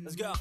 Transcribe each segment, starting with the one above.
Let's go.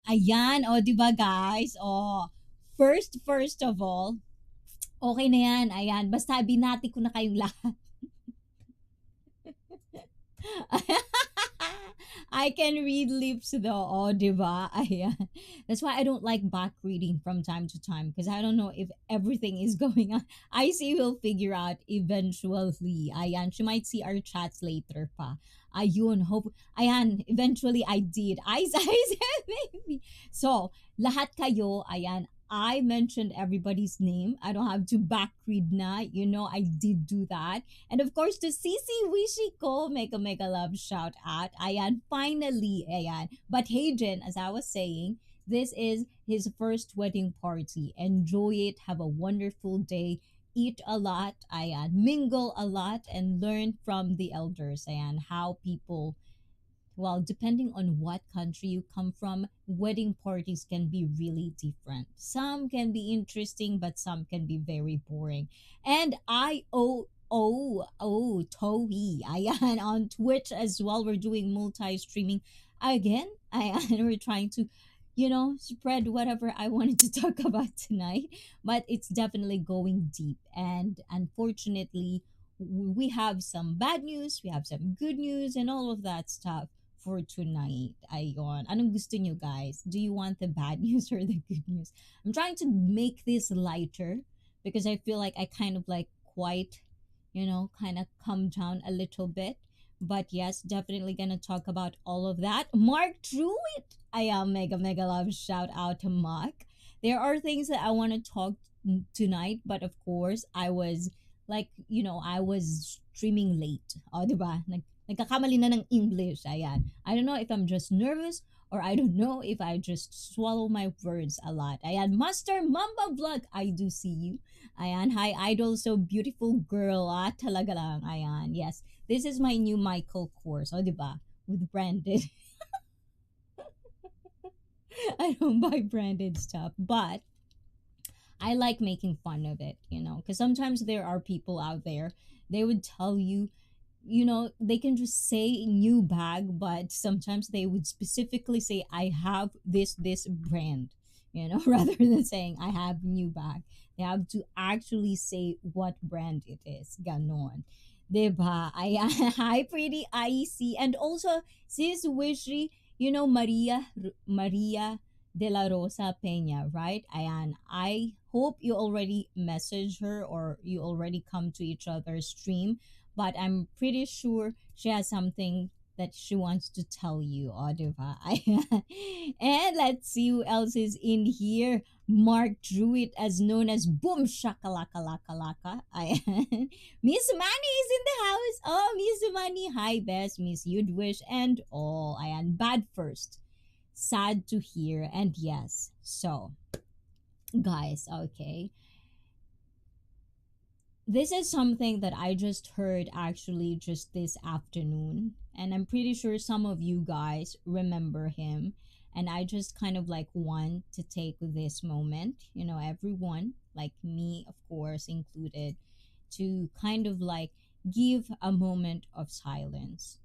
Ayan, o, di ba guys? O, first of all, okay na yan. Ayan, basta binati ko na kayong lahat. I can read lips though. Oh, diba? Ayan. That's why I don't like back reading from time to time because I don't know if everything is going on. ICEE will figure out eventually. Ayan. She might see our chats later pa. Ayun. Hope. Ayan. Eventually I did. I baby. So, lahat kayo. Ayan. I mentioned everybody's name. I don't have to back read na. You know, I did do that. And of course, to Sisi Wishi ko, mega love shout out. Ayan, finally, ayan. But Hayden, as I was saying, this is his first wedding party. Enjoy it. Have a wonderful day. Eat a lot, ayan. Mingle a lot and learn from the elders, ayan. How people, well, depending on what country you come from, wedding parties can be really different. Some can be interesting, but some can be very boring. And Tohi, ayan, on Twitch as well. We're doing multi-streaming again. Ayan, we're trying to, spread whatever I wanted to talk about tonight. But it's definitely going deep. And unfortunately, we have some bad news, we have some good news, and all of that stuff for tonight. Ayon. Anong gusto nyo, guys? Do you want the bad news or the good news? I'm trying to make this lighter because I feel like I kind of like quite, kind of come down a little bit. But yes, definitely gonna talk about all of that. Mark Druitt! I am mega love. Shout out to Mark. There are things that I want to talk tonight, but of course, I was like, I was streaming late. O, diba? Nagkakamali na ng English. Ayan. I don't know if I'm just nervous or I don't know if I just swallow my words a lot. Ayan. Master Mamba Vlog, I do see you. Ayan. Hi, idol. So beautiful girl. Ah, talaga lang. Ayan. Yes. This is my new Michael course. O, diba? With branded. I don't buy branded stuff. But I like making fun of it, because sometimes there are people out there, they would tell you, they can just say new bag, but sometimes they would specifically say, I have this brand, rather than saying, I have new bag. They have to actually say what brand it is. Ganon. Diba? Ay, hi, pretty ICEE. And also, sis Wishy, Maria de la Rosa Peña, right? Ayan. I hope you already message her or you already come to each other's stream, but I'm pretty sure she has something that she wants to tell you, o, diba? Ayan. And let's see who else is in here. Mark Druitt, as known as Boom Shakalaka Laka Laka. Ayan. Miss Manny is in the house. Oh, Miss Manny. Hi, Best, Miss Yudwish, and all. Ayan. Bad first. Sad to hear. And yes, so, guys, okay. This is something that I just heard actually just this afternoon. And I'm pretty sure some of you guys remember him. And I just kind of like want to take this moment, everyone, like me, of course, included, to kind of like give a moment of silence.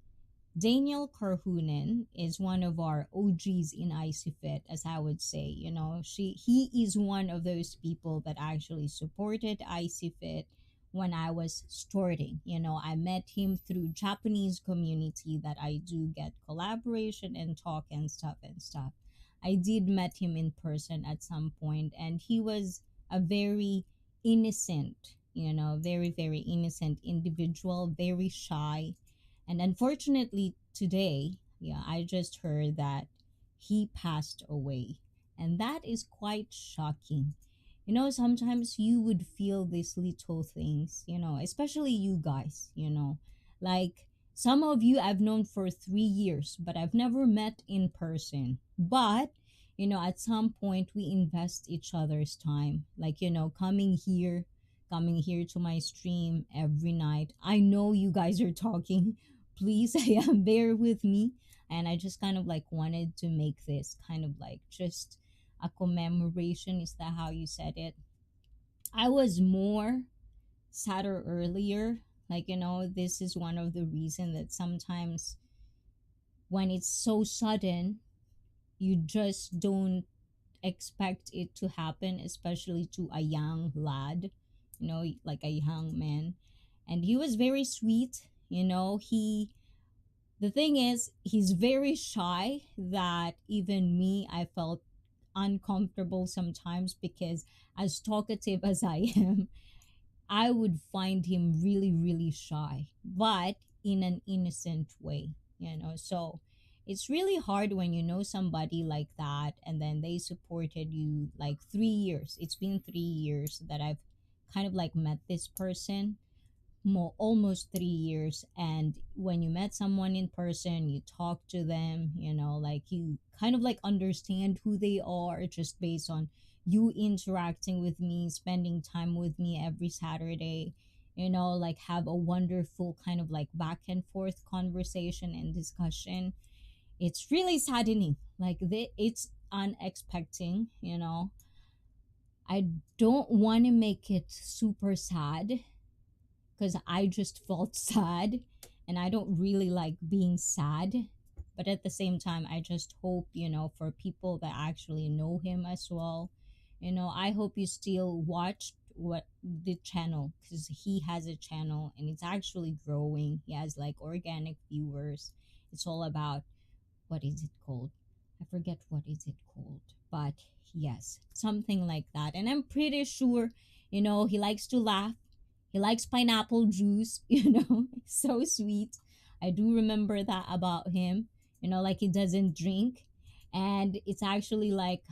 Daniel Carhunen is one of our OGs in ICFit, as I would say. He is one of those people that actually supported ICFit when I was starting. I met him through Japanese community that I do get collaboration and talk and stuff. I did met him in person at some point, and he was a very innocent, very innocent individual, very shy, and unfortunately, today, yeah, I just heard that he passed away. And that is quite shocking. Sometimes you would feel these little things, especially you guys, like some of you I've known for 3 years, but I've never met in person. But, at some point we invest each other's time. Like, coming here to my stream every night. I know you guys are talking. Please, bear with me. And I just kind of like wanted to make this kind of like just a commemoration. Is that how you said it? I was more sadder earlier. Like, this is one of the reason that sometimes when it's so sudden, you just don't expect it to happen, especially to a young lad, like a young man. And he was very sweet. The thing is, he's very shy that even me, I felt uncomfortable sometimes because, as talkative as I am, I would find him really, really shy, but in an innocent way. So it's really hard when you know somebody like that and then they supported you like 3 years. It's been 3 years that I've kind of like met this person, almost 3 years. And when you met someone in person, you talk to them, like you kind of like understand who they are just based on you interacting with me, spending time with me every Saturday, like have a wonderful kind of like back and forth conversation and discussion. It's really saddening, like it's unexpected. I don't want to make it super sad because I just felt sad and I don't really like being sad. But at the same time, I just hope, for people that actually know him as well, I hope you still watch what the channel, because he has a channel and it's actually growing. He has like organic viewers. It's all about, what is it called? I forget what is it called, but yes, something like that. And I'm pretty sure, he likes to laugh. He likes pineapple juice, so sweet. I do remember that about him, like he doesn't drink. And it's actually like,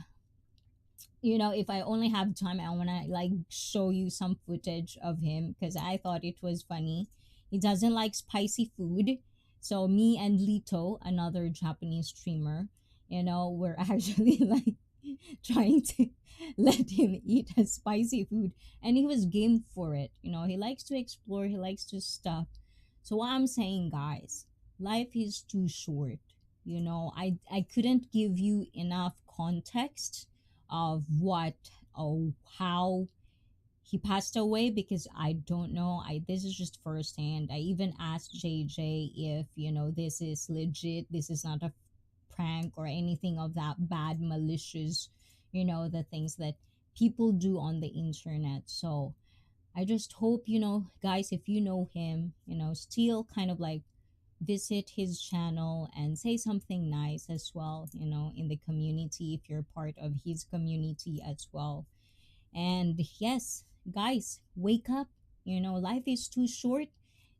if I only have time, I want to like show you some footage of him because I thought it was funny. He doesn't like spicy food. So me and Lito, another Japanese streamer, we're actually like trying to let him eat a spicy food, and he was game for it. He likes to explore, he likes to stuff. So what I'm saying, guys, life is too short. I couldn't give you enough context of what or how he passed away because I don't know. This is just firsthand. I even asked JJ if this is legit, this is not a prank or anything of that bad, malicious, the things that people do on the internet. So I just hope, guys, if you know him, still kind of like visit his channel and say something nice as well, in the community if you're part of his community as well. And yes, guys, wake up. Life is too short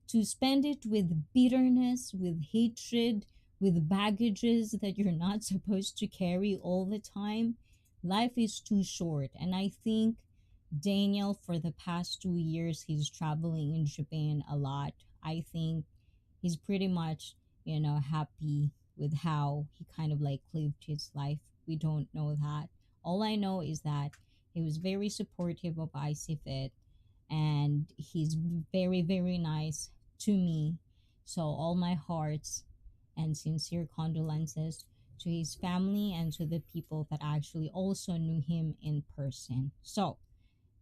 to spend it with bitterness, with hatred, with baggages that you're not supposed to carry all the time. Life is too short. And I think Daniel, for the past 2 years, he's traveling in Japan a lot. I think he's pretty much, happy with how he kind of like lived his life. We don't know that. All I know is that he was very supportive of ICEE, and he's very, very nice to me. So all my hearts and sincere condolences to his family and to the people that actually also knew him in person. So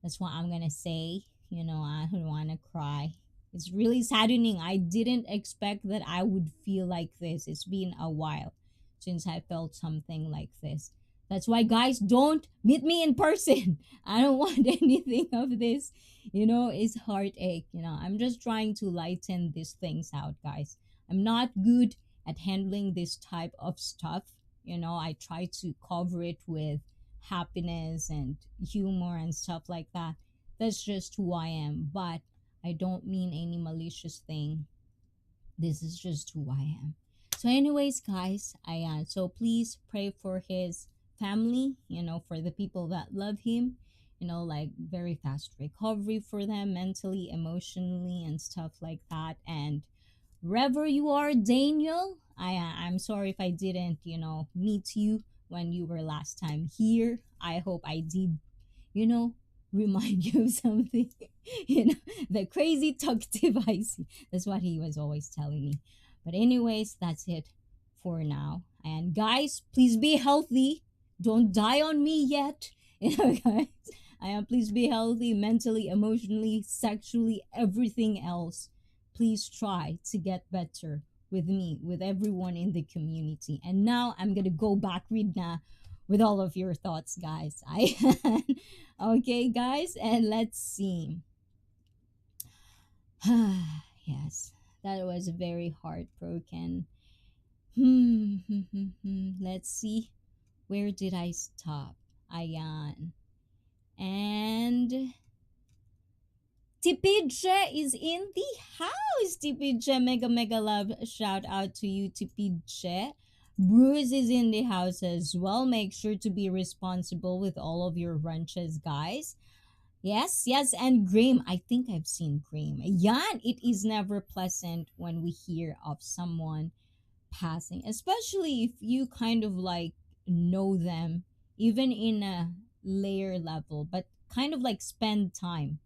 that's what I'm gonna say. I don't want to cry. It's really saddening. I didn't expect that I would feel like this. It's been a while since I felt something like this. That's why, guys, don't meet me in person. I don't want anything of this. It's heartache. I'm just trying to lighten these things out, guys. I'm not good at handling this type of stuff. I try to cover it with happiness and humor and stuff like that. That's just who I am. But I don't mean any malicious thing. This is just who I am. So, anyways, guys, so please pray for his family, for the people that love him, like very fast recovery for them mentally, emotionally, and stuff like that. And wherever you are, Daniel, I'm sorry if I didn't, meet you when you were last time here. I hope I did, you know, remind you of something. The crazy talkative ICEE. That's what he was always telling me. But anyways, that's it for now. And guys, please be healthy. Don't die on me yet. Guys. Please be healthy mentally, emotionally, sexually, everything else. Please try to get better with me, with everyone in the community. And now I'm gonna go back read na with all of your thoughts, guys. Okay, guys, and let's see. Yes, that was very heartbroken. Let's see. Where did I stop? Ayan. And Tipidje is in the house. Tipidje, mega mega love. Shout out to you, Tipidje. Bruce is in the house as well. Make sure to be responsible with all of your lunches, guys. Yes, yes, and Graham. I think I've seen Graham. Yan, it is never pleasant when we hear of someone passing, especially if you kind of like know them, even in a layer level, but kind of like spend time,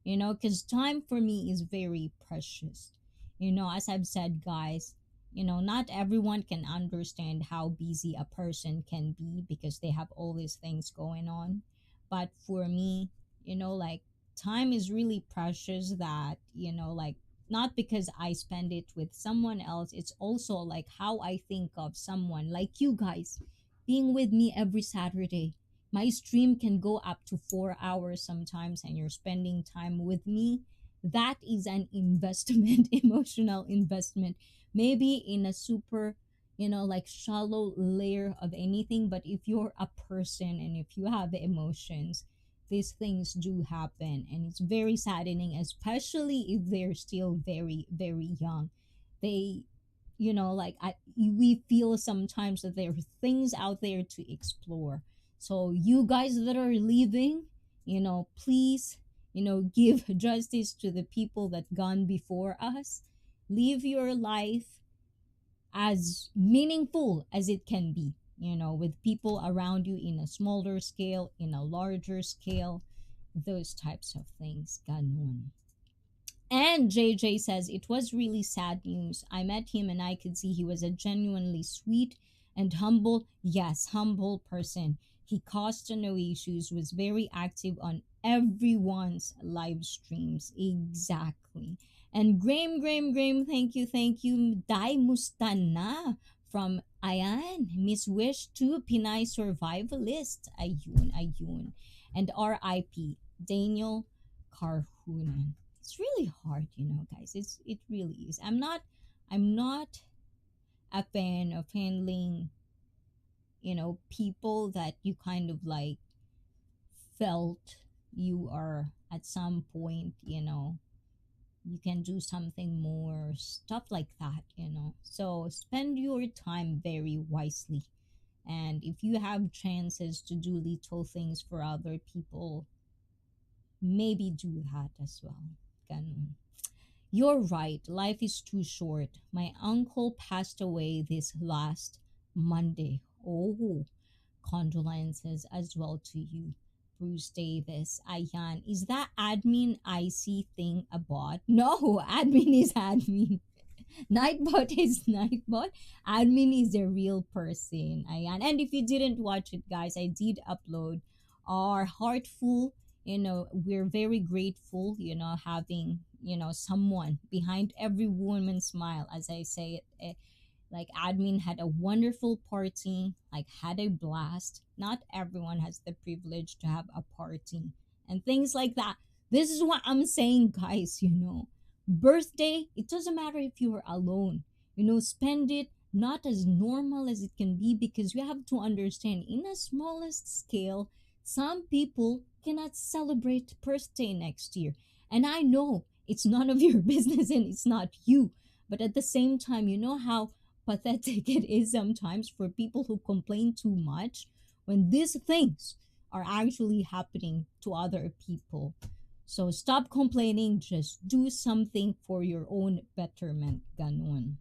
because time for me is very precious. As I've said, guys, not everyone can understand how busy a person can be because they have all these things going on. But for me, like time is really precious that, like not because I spend it with someone else, it's also like how I think of someone like you guys being with me every Saturday. My stream can go up to 4 hours sometimes, and you're spending time with me. That is an investment, emotional investment. Maybe in a super, like shallow layer of anything, but if you're a person and if you have emotions, these things do happen, and it's very saddening, especially if they're still very very young. They, like we feel sometimes that there are things out there to explore. So you guys that are leaving, please, give justice to the people that gone before us. Live your life as meaningful as it can be, with people around you in a smaller scale, in a larger scale, those types of things. Ganun. And JJ says, it was really sad news. I met him and I could see he was a genuinely sweet and humble, yes, humble person. He caused no issues, was very active on everyone's live streams. Exactly. And Graham, thank you. Dai Mustana from Ayan, Miss Wish to Pinay Survivalist. Ayun. And RIP, Daniel Carhunan. It's really hard, guys. It really is. I'm not a fan of handling, people that you kind of like felt you are at some point, you can do something more, stuff like that. So spend your time very wisely. And if you have chances to do little things for other people, maybe do that as well. Ganun. You're right, life is too short. My uncle passed away this last Monday. Oh, condolences as well to you, Bruce Davis. Ayan, is that admin IC thing a bot? No, admin is admin. Nightbot is Nightbot. Admin is a real person. Ayan. And if you didn't watch it, guys, I did upload our heartful. We're very grateful, having, someone behind every woman's smile, as I say it. Like admin had a wonderful party, like had a blast. Not everyone has the privilege to have a party and things like that. This is what I'm saying, guys. Birthday, it doesn't matter if you are alone. Spend it not as normal as it can be, because you have to understand, in a smallest scale, some people cannot celebrate birthday next year. And I know it's none of your business and it's not you. But at the same time, you know how pathetic it is sometimes for people who complain too much when these things are actually happening to other people. So stop complaining, just do something for your own betterment. Ganun.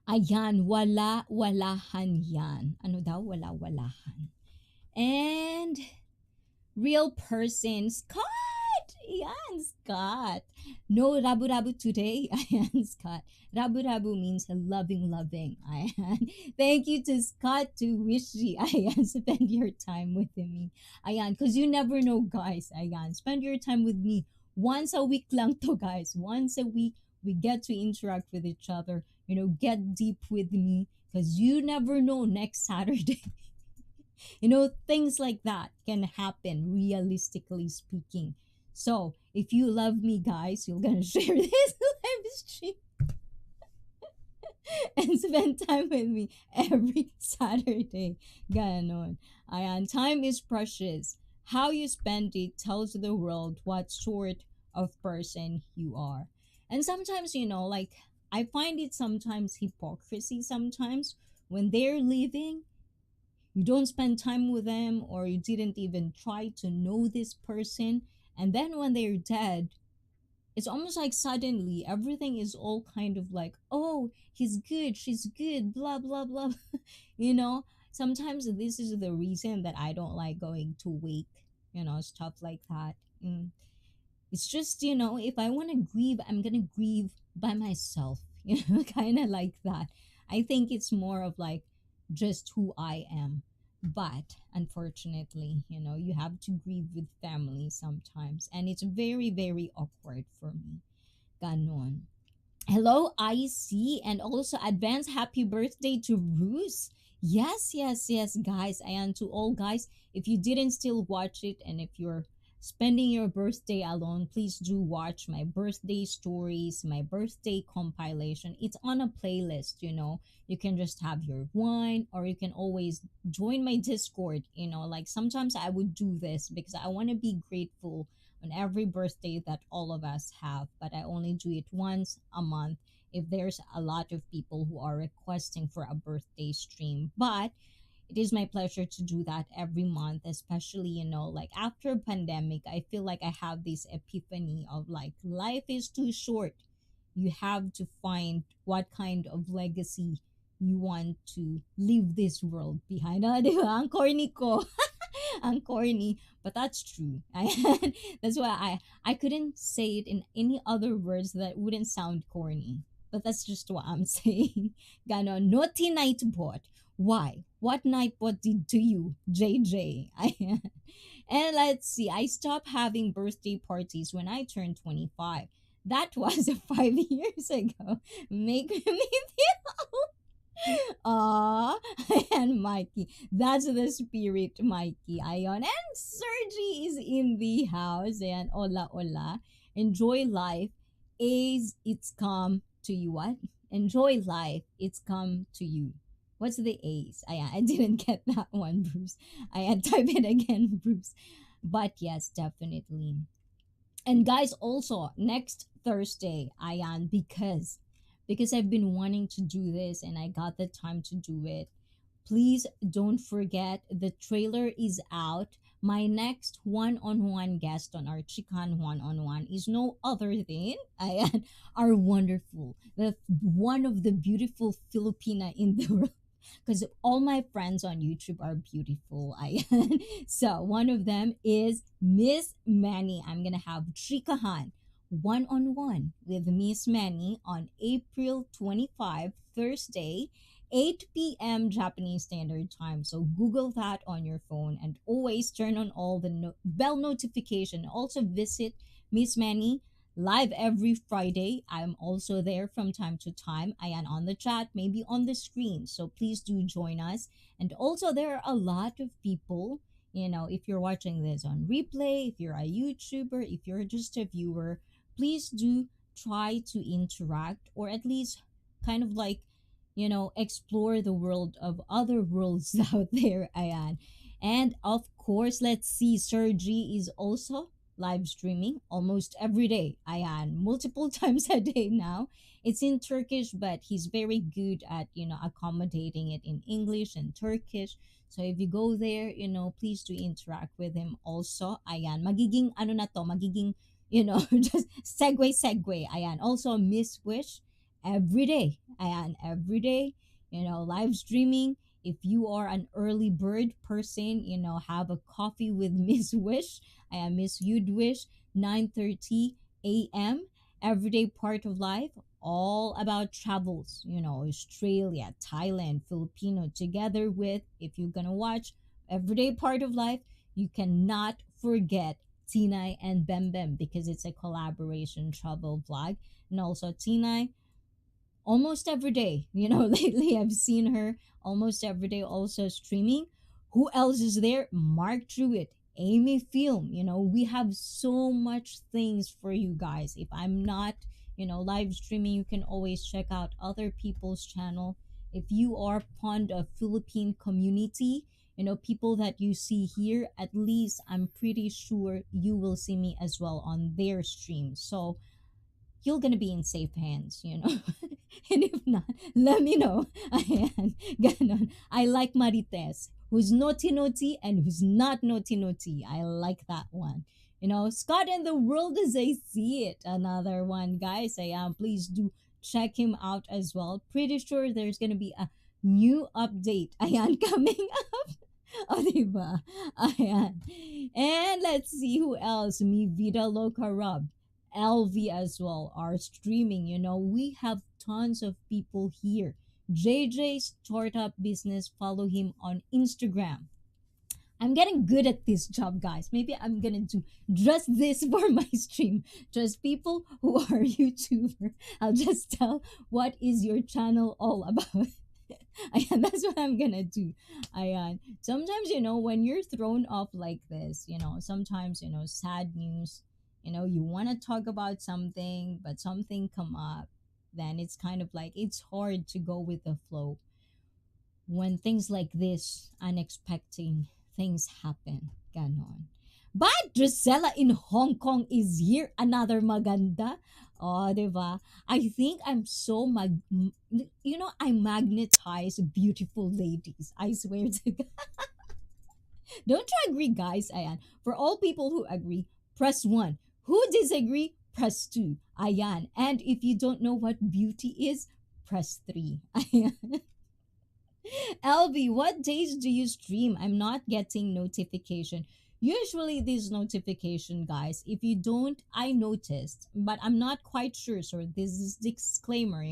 Ayan, wala-walahan yan. Ano daw? Wala-walahan. And real person, Scott! Ayan, Scott. No rabu-rabu today. Ayan, Scott. Rabu-rabu means loving. Ayan. Thank you to Scott, to Wishy. Ayan, spend your time with me. Ayan, because you never know, guys. Ayan, spend your time with me. Once a week lang to, guys. Once a week, we get to interact with each other. get deep with me, because you never know next Saturday. Things like that can happen, realistically speaking. So if you love me, guys, you're gonna share this live stream and spend time with me every Saturday. Ganon. Ayan, time is precious. How you spend it tells the world what sort of person you are. And sometimes, like, I find it sometimes hypocrisy sometimes when they're leaving, you don't spend time with them, or you didn't even try to know this person, and then when they're dead, it's almost like suddenly everything is all kind of like, oh, he's good, she's good, blah blah blah. you know Sometimes this is the reason that I don't like going to wake, stuff like that. It's just, if I want to grieve, I'm gonna grieve by myself. Kind of like that. I think it's more of like just who I am. But unfortunately, you have to grieve with family sometimes, and it's very, very awkward for me. Ganon. Hello, ICEE, and also advance happy birthday to Bruce. Yes, yes, yes, guys. And to all guys, if you didn't still watch it, and if you're spending your birthday alone, please do watch my birthday stories, my birthday compilation. It's on a playlist. You can just have your wine, or you can always join my Discord. Like sometimes I would do this because I want to be grateful on every birthday that all of us have, but I only do it once a month if there's a lot of people who are requesting for a birthday stream. But it is my pleasure to do that every month, especially, like after pandemic, I feel like I have this epiphany of like life is too short. You have to find what kind of legacy you want to leave this world behind. Ah, di ba? Ang corny ko. Ang corny, but that's true. That's why I couldn't say it in any other words that wouldn't sound corny. But that's just what I'm saying. Ganon, naughty nightbot. Why? What nightbot did to you, JJ? And let's see. I stopped having birthday parties when I turned 25. That was 5 years ago. Make me feel. Aw, and Mikey. That's the spirit, Mikey. Ayon. And Sergi is in the house. And hola, hola. Enjoy life as it's come to you. What? Enjoy life. It's come to you. What's the A's? I didn't get that one, Bruce. I had type it again, Bruce. But yes, definitely. And guys, also next Thursday, Ayan, because I've been wanting to do this and I got the time to do it. Please don't forget, the trailer is out. My next one-on-one guest on our Chican one-on-one is no other than Ayan, our wonderful, the one of the beautiful Filipina in the world. Because all my friends on YouTube are beautiful. Ayan. So one of them is Miss Manny. I'm gonna have Chikahan one-on-one with Miss Manny on April 25, Thursday, 8 p.m. Japanese Standard Time. So Google that on your phone and always turn on all the bell notification. Also visit Miss Manny live every Friday. I'm also there from time to time. I am on the chat, maybe on the screen. So please do join us. And also there are a lot of people, if you're watching this on replay, if you're a YouTuber, if you're just a viewer, please do try to interact, or at least kind of like, explore the world of other worlds out there. Ayan. And of course, let's see, Sergi is also live streaming almost every day. Ayan, multiple times a day now. It's in Turkish, but he's very good at, accommodating it in English and Turkish. So if you go there, please do interact with him also. Ayan, magiging, ano na to, magiging, just segue. Ayan, also Miss Wish every day. Ayan, every day, live streaming. If you are an early bird person, have a coffee with Miss Wish. I am Miss You'd Wish, 9:30 a.m. Everyday part of life, all about travels. Australia, Thailand, Filipino, together with, if you're gonna watch Everyday Part of Life, you cannot forget Tinay and Bem Bem, because it's a collaboration travel vlog. And also Tinay almost every day. Lately I've seen her almost every day also streaming. Who else is there? Mark Truitt, Amy Film. We have so much things for you guys. If I'm not, live streaming, you can always check out other people's channel. If you are fond of Philippine community, people that you see here, at least I'm pretty sure you will see me as well on their stream. So you're gonna be in safe hands. And if not, let me know. Ayan, ganon. I like Marites, who's naughty naughty and who's not naughty naughty. I like that one. Scott and the world as I see it. Another one, guys. Ayan, please do check him out as well. Pretty sure there's gonna be a new update. Ayan, coming up. O, diba? Ayan. And let's see who else. Mi Vida Loca Rob. LV as well are streaming. We have tons of people here. JJ Startup Business, follow him on Instagram. I'm getting good at this job, guys. Maybe I'm gonna do just this for my stream. Just people who are YouTuber. I'll just tell what is your channel all about. Ayan, that's what I'm gonna do. Ayan. Sometimes, when you're thrown off like this, sometimes, sad news, you want to talk about something, but something come up, then it's kind of like, it's hard to go with the flow. When things like this, unexpected things happen. Ganon. But Drusella in Hong Kong is here. Another maganda. Oh, diba? I think I'm so I magnetize beautiful ladies. I swear to God. Don't you agree, guys? Ayan. For all people who agree, press 1. Who disagree, press 2. Ayan. And if you don't know what beauty is, press 3. Ayan. LB, what days do you stream? I'm not getting notification. Usually this notification, guys, if you don't, I noticed, but I'm not quite sure. So this is disclaimer,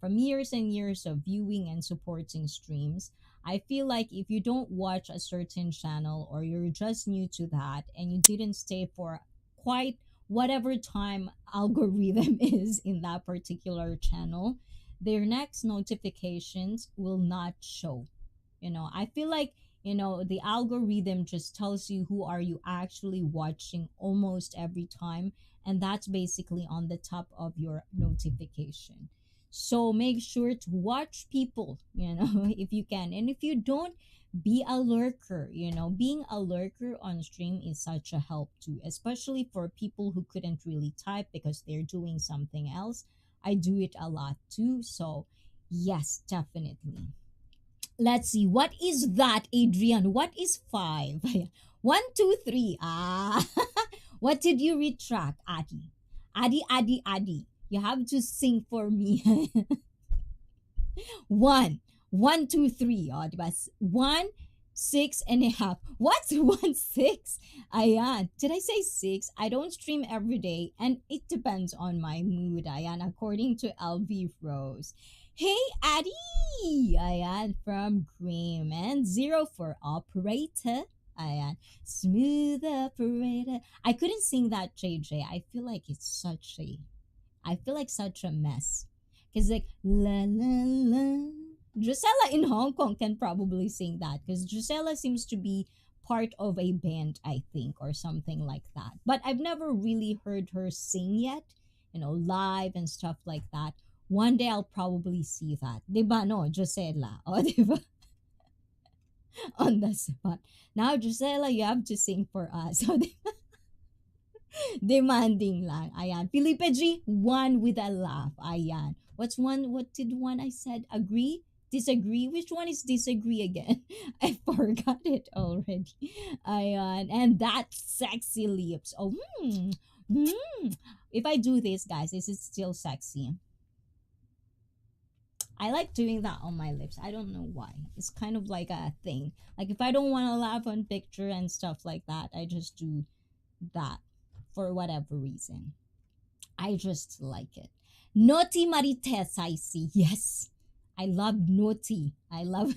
from years and years of viewing and supporting streams. I feel like if you don't watch a certain channel or you're just new to that and you didn't stay for quite whatever time algorithm is in that particular channel, their next notifications will not show. I feel like the algorithm just tells you who are you actually watching almost every time, and that's basically on the top of your notification. So make sure to watch people, if you can. And if you don't, be a lurker. Being a lurker on stream is such a help too, especially for people who couldn't really type because they're doing something else. I do it a lot too. So yes, definitely. Let's see. What is that, Adrian? What is 5? 1, 2, 3. Ah. What did you retract, Adi? Adi. You have to sing for me. 1, 1, 2, 3. Oh, diba? 1, 6.5. What's 1, 6? Ayan. Did I say 6? I don't stream every day and it depends on my mood. Ayan. According to LV Rose. Hey, Addie! Ayan, from Cream. And 0 for operator. Ayan. Smooth operator. I couldn't sing that, JJ. I feel like such a mess. Because like, la la la. Drusella in Hong Kong can probably sing that. Because Drusella seems to be part of a band, I think, or something like that. But I've never really heard her sing yet, live and stuff like that. One day I'll probably see that. Diba, no? Gisela. O, diba? On the spot. Now, Gisela, you have to sing for us. O, diba? Demanding lang. Ayan. Felipe G, 1 with a laugh. Ayan. What's 1? What did 1 I said? Agree? Disagree? Which one is disagree again? I forgot it already. Ayan. And that sexy lips. Oh, If I do this, guys, is it still sexy? I like doing that on my lips. I don't know why. It's kind of like a thing. Like if I don't want to laugh on picture and stuff like that, I just do that for whatever reason. I just like it. Naughty Marites, I see. Yes. I love naughty. I love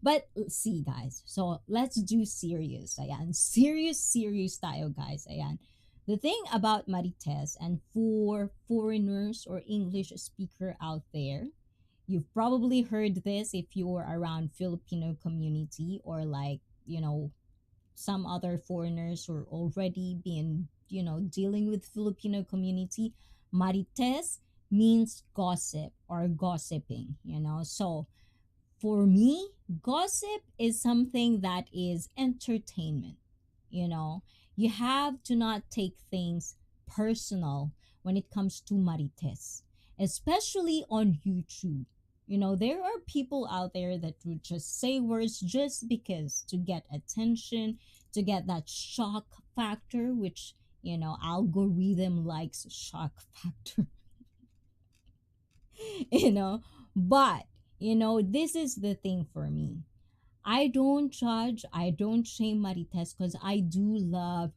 But see, guys. So let's do serious. Ayan. Serious tayo, guys. Ayan. The thing about Marites, and for foreigners or English speaker out there, you've probably heard this if you're around Filipino community, or like, some other foreigners who are already been, dealing with Filipino community. Marites means gossip or gossiping, So for me, gossip is something that is entertainment. You know, you have to not take things personal when it comes to marites, especially on YouTube. There are people out there that would just say words just because to get attention, to get that shock factor, which, algorithm likes shock factor. you know, but, this is the thing for me. I don't judge, I don't shame Marites because I do love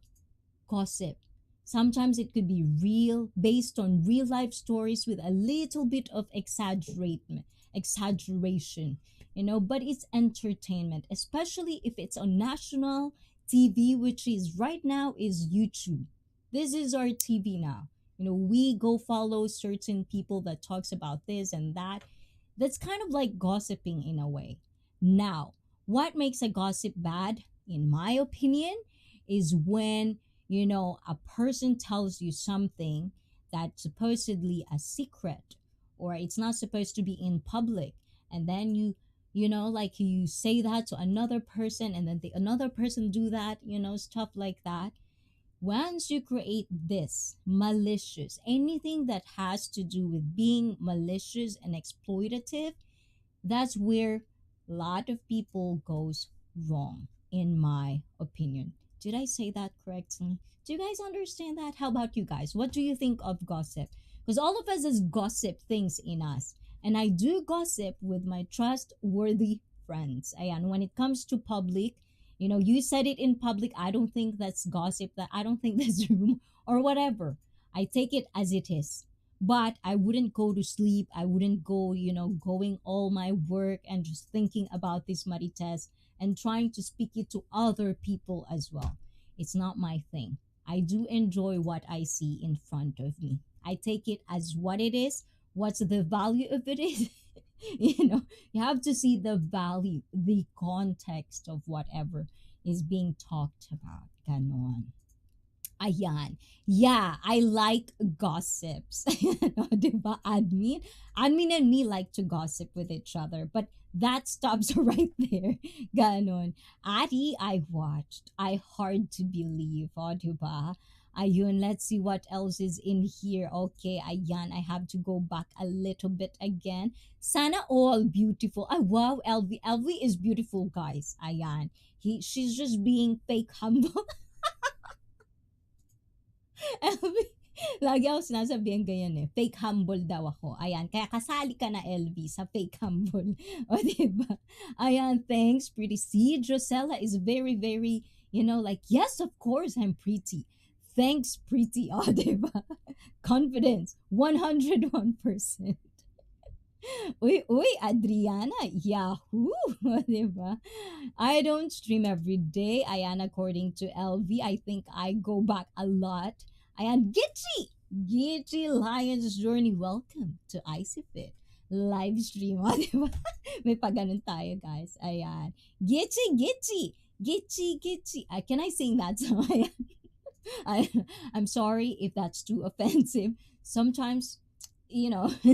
gossip. Sometimes it could be real, based on real life stories with a little bit of exaggeration, but it's entertainment, especially if it's on national TV, which is right now is YouTube. This is our TV now. We go follow certain people that talks about this and that. That's kind of like gossiping in a way. Now, what makes a gossip bad, in my opinion, is when, a person tells you something that's supposedly a secret, or it's not supposed to be in public, and then like you say that to another person, and then the another person do that, stuff like that. Once you create this malicious, anything that has to do with being malicious and exploitative, that's where a lot of people goes wrong, in my opinion. Did I say that correctly? Do you guys understand that? How about you guys? What do you think of gossip? Because all of us has gossip things in us, and I do gossip with my trustworthy friends. And when it comes to public, you said it in public, I don't think that's gossip, that I don't think that's rumor or whatever. I take it as it is. But I wouldn't go to sleep. I wouldn't go, going all my work and just thinking about this marites and trying to speak it to other people as well. It's not my thing. I do enjoy what I see in front of me. I take it as what it is. What's the value of it is? You have to see the value, the context of whatever is being talked about. Ganon. Ayan. Yeah, I like gossips. Diba, admin? Admin and me like to gossip with each other. But that stops right there. Ganon. Ari, I watched. I hard to believe. O, diba? Ayun, let's see what else is in here. Okay, ayan, I have to go back a little bit again. Sana all beautiful. Ah, wow, LV. LV is beautiful, guys. Ayan. She's just being fake humble. LV, lagi ako sinasabihan ganyan eh. Fake humble daw ako. Ayan, kaya kasali ka na LV sa fake humble. O, diba? Ayan, thanks, pretty. See, Drusella is very, very, like, yes, of course, I'm pretty. Thanks, pretty. O, diba? Confidence, 101%. Uy, Adriana, Yahoo! Diba? I don't stream every day. Ayan, according to LV, I think I go back a lot. Ayan, Gitchy Lions Journey, welcome to ICEE Livestream. Diba? May paganon tayo, guys. Ayan. Gitchy. Can I sing that song? Ayan. I'm sorry if that's too offensive. Sometimes,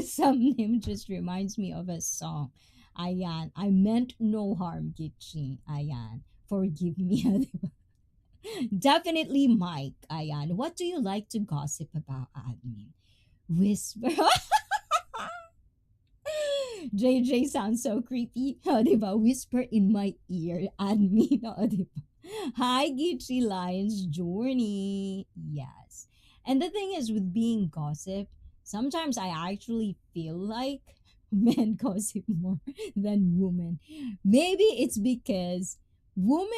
some name just reminds me of a song. Ayan, I meant no harm, Gitchy. Ayan, forgive me. Definitely Mike. Ayan, what do you like to gossip about, admin? Whisper. JJ sounds so creepy. O, diba? Whisper in my ear, admin. O, diba? Hi, Gitchy Lions Journey. Yes. And the thing is, with being gossip, sometimes I actually feel like men gossip more than women. Maybe it's because women,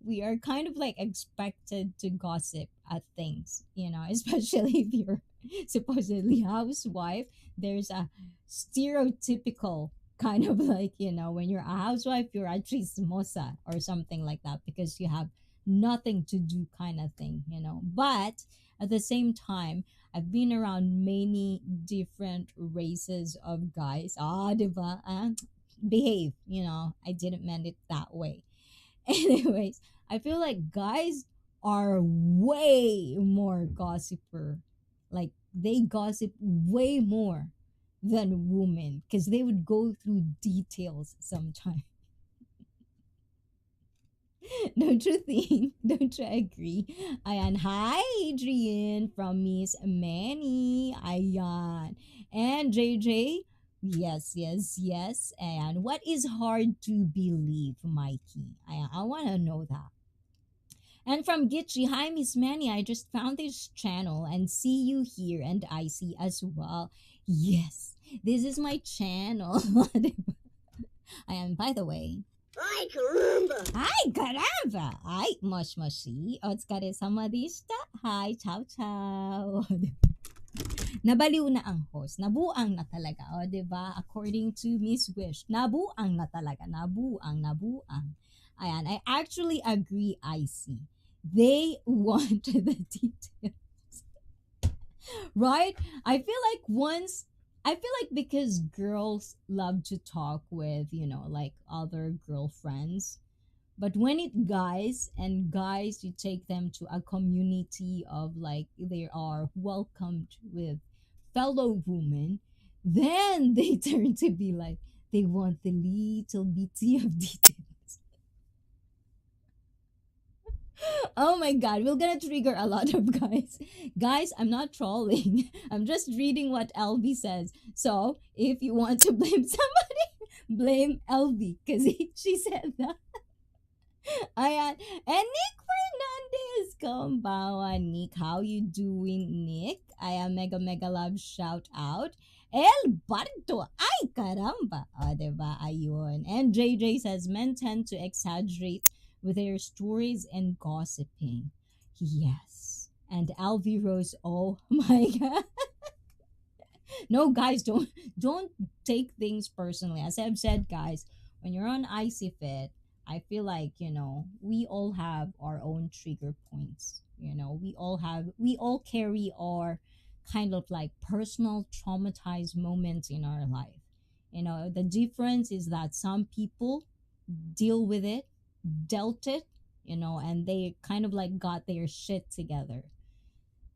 we are kind of like expected to gossip at things, especially if you're supposedly housewife. There's a stereotypical kind of like, when you're a housewife, you're a chismosa or something like that because you have nothing to do kind of thing. But at the same time, I've been around many different races of guys. Ah, diba? Ah, behave. I didn't mean it that way. Anyways, I feel like guys are way more gossiper. Like they gossip way more than women because they would go through details sometimes. Don't you think? Don't you agree? Ayan, hi Adrian from Miss Manny. Ayan. And JJ, yes, yes, yes. And what is hard to believe, Mikey? I want to know that. And from Gitchi, hi Miss Manny, I just found this channel and see you here and I see as well. Yes, this is my channel. And by the way, ay, caramba! Ay, caramba! Ay, moshi. Otsukare sama deshita. Hi, ciao, ciao. Nabaliw na ang host. Nabuang na talaga. O, diba? According to Miss Wish, nabuang na talaga. Nabuang. Ayan, I actually agree, ICEE. They want the details. Right? I feel like because girls love to talk with, like other girlfriends, but when it guys and guys, you take them to a community of like they are welcomed with fellow women, then they turn to be like they want the little bitty of details. Oh my god, we're gonna trigger a lot of guys. Guys, I'm not trolling. I'm just reading what LV says. So if you want to blame somebody, blame LV because she said that. Ayan. And Nick Fernandez, kumbawa Nick. How you doing, Nick? Ayan, mega mega love shout out. El Barto, ay caramba. O, diba? Ayun. And JJ says, men tend to exaggerate with their stories and gossiping. Yes. And Alvi Rose, oh my god. No, guys, don't take things personally. As I've said, guys, when you're on icy fit, I feel like we all have our own trigger points. We all carry our kind of like personal traumatized moments in our life. The difference is that some people deal with it, dealt it, and they kind of like got their shit together.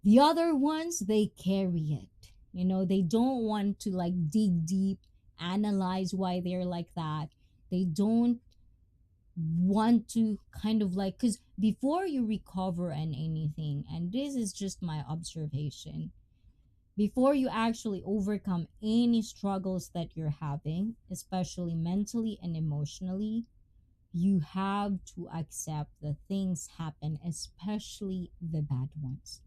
The other ones, they carry it. They don't want to like dig deep, analyze why they're like that. They don't want to kind of like, because before you recover and anything, and this is just my observation, before you actually overcome any struggles that you're having, especially mentally and emotionally, you have to accept that things happen, especially the bad ones.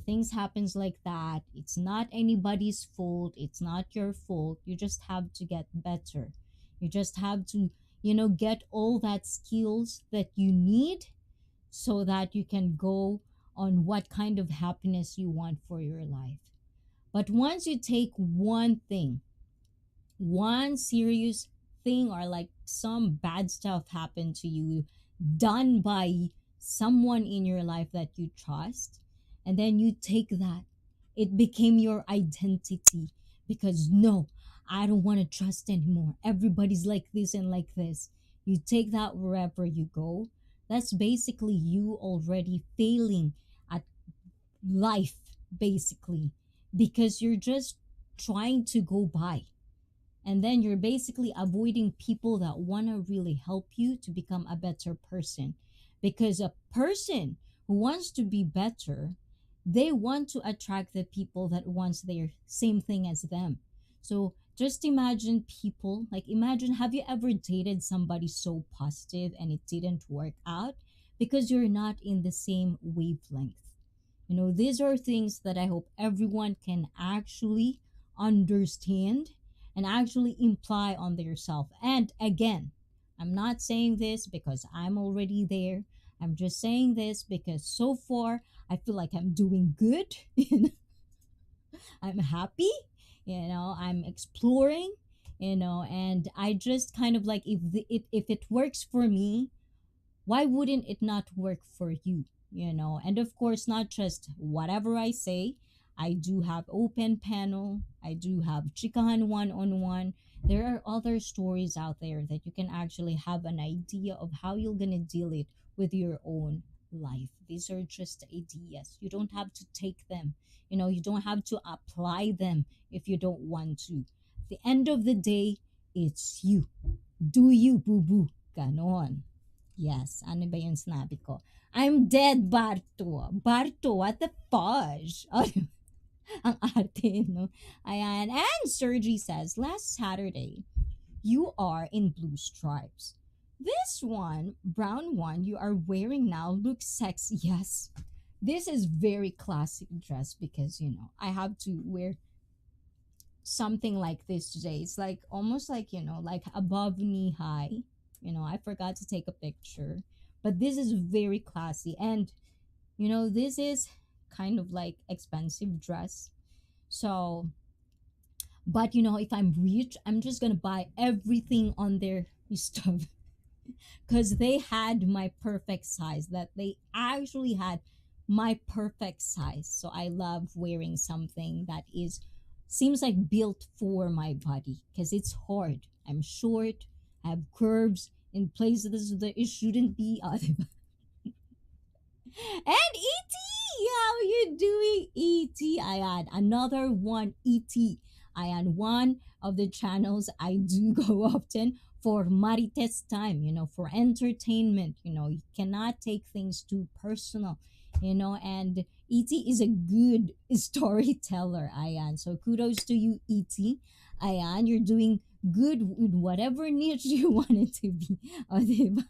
Things happens like that. It's not anybody's fault. It's not your fault. You just have to get better. You just have to, get all that skills that you need so that you can go on what kind of happiness you want for your life. But once you take one thing, one serious thing, or like some bad stuff happened to you, done by someone in your life that you trust, and then you take that, it became your identity. Because no, I don't want to trust anymore, everybody's like this and like this. You take that wherever you go. That's basically you already failing at life, basically, because you're just trying to go by, and then you're basically avoiding people that want to really help you to become a better person. Because a person who wants to be better, they want to attract the people that wants their same thing as them. So just imagine people, like imagine, have you ever dated somebody so positive and it didn't work out? Because you're not in the same wavelength. These are things that I hope everyone can actually understand and actually imply on themselves. And again, I'm not saying this because I'm already there. I'm just saying this because so far I feel like I'm doing good. I'm happy. I'm exploring. And I just kind of like, if it works for me, why wouldn't it not work for you? And of course, not just whatever I say. I do have open panel, I do have chikahan one-on-one. There are other stories out there that you can actually have an idea of how you're gonna deal it with your own life. These are just ideas. You don't have to take them. You don't have to apply them if you don't want to. At the end of the day, it's you. Do you, boo-boo. Ganon. Yes, ano ba yung sinabi ko? I'm dead, Barto. Barto, what the fudge? Ang arte, no? Ayan. And Sergi says, last Saturday, you are in blue stripes. This one, brown one you are wearing now looks sexy. Yes, this is very classic dress because, I have to wear something like this today. It's like almost like, like above knee high. I forgot to take a picture. But this is very classy. And, this is kind of like expensive dress. So, but if I'm rich, I'm just gonna buy everything on their stuff because they had my perfect size. That they actually had my perfect size. So I love wearing something that is seems like built for my body because it's hard. I'm short. I have curves in places that it shouldn't be. And ET, how you doing, ET? I had another one, ET. I had one of the channels I do go often for Marites time, for entertainment. You cannot take things too personal, and ET is a good storyteller, Ayan. So kudos to you, ET. Ayan, you're doing good with whatever niche you want it to be. O, diba?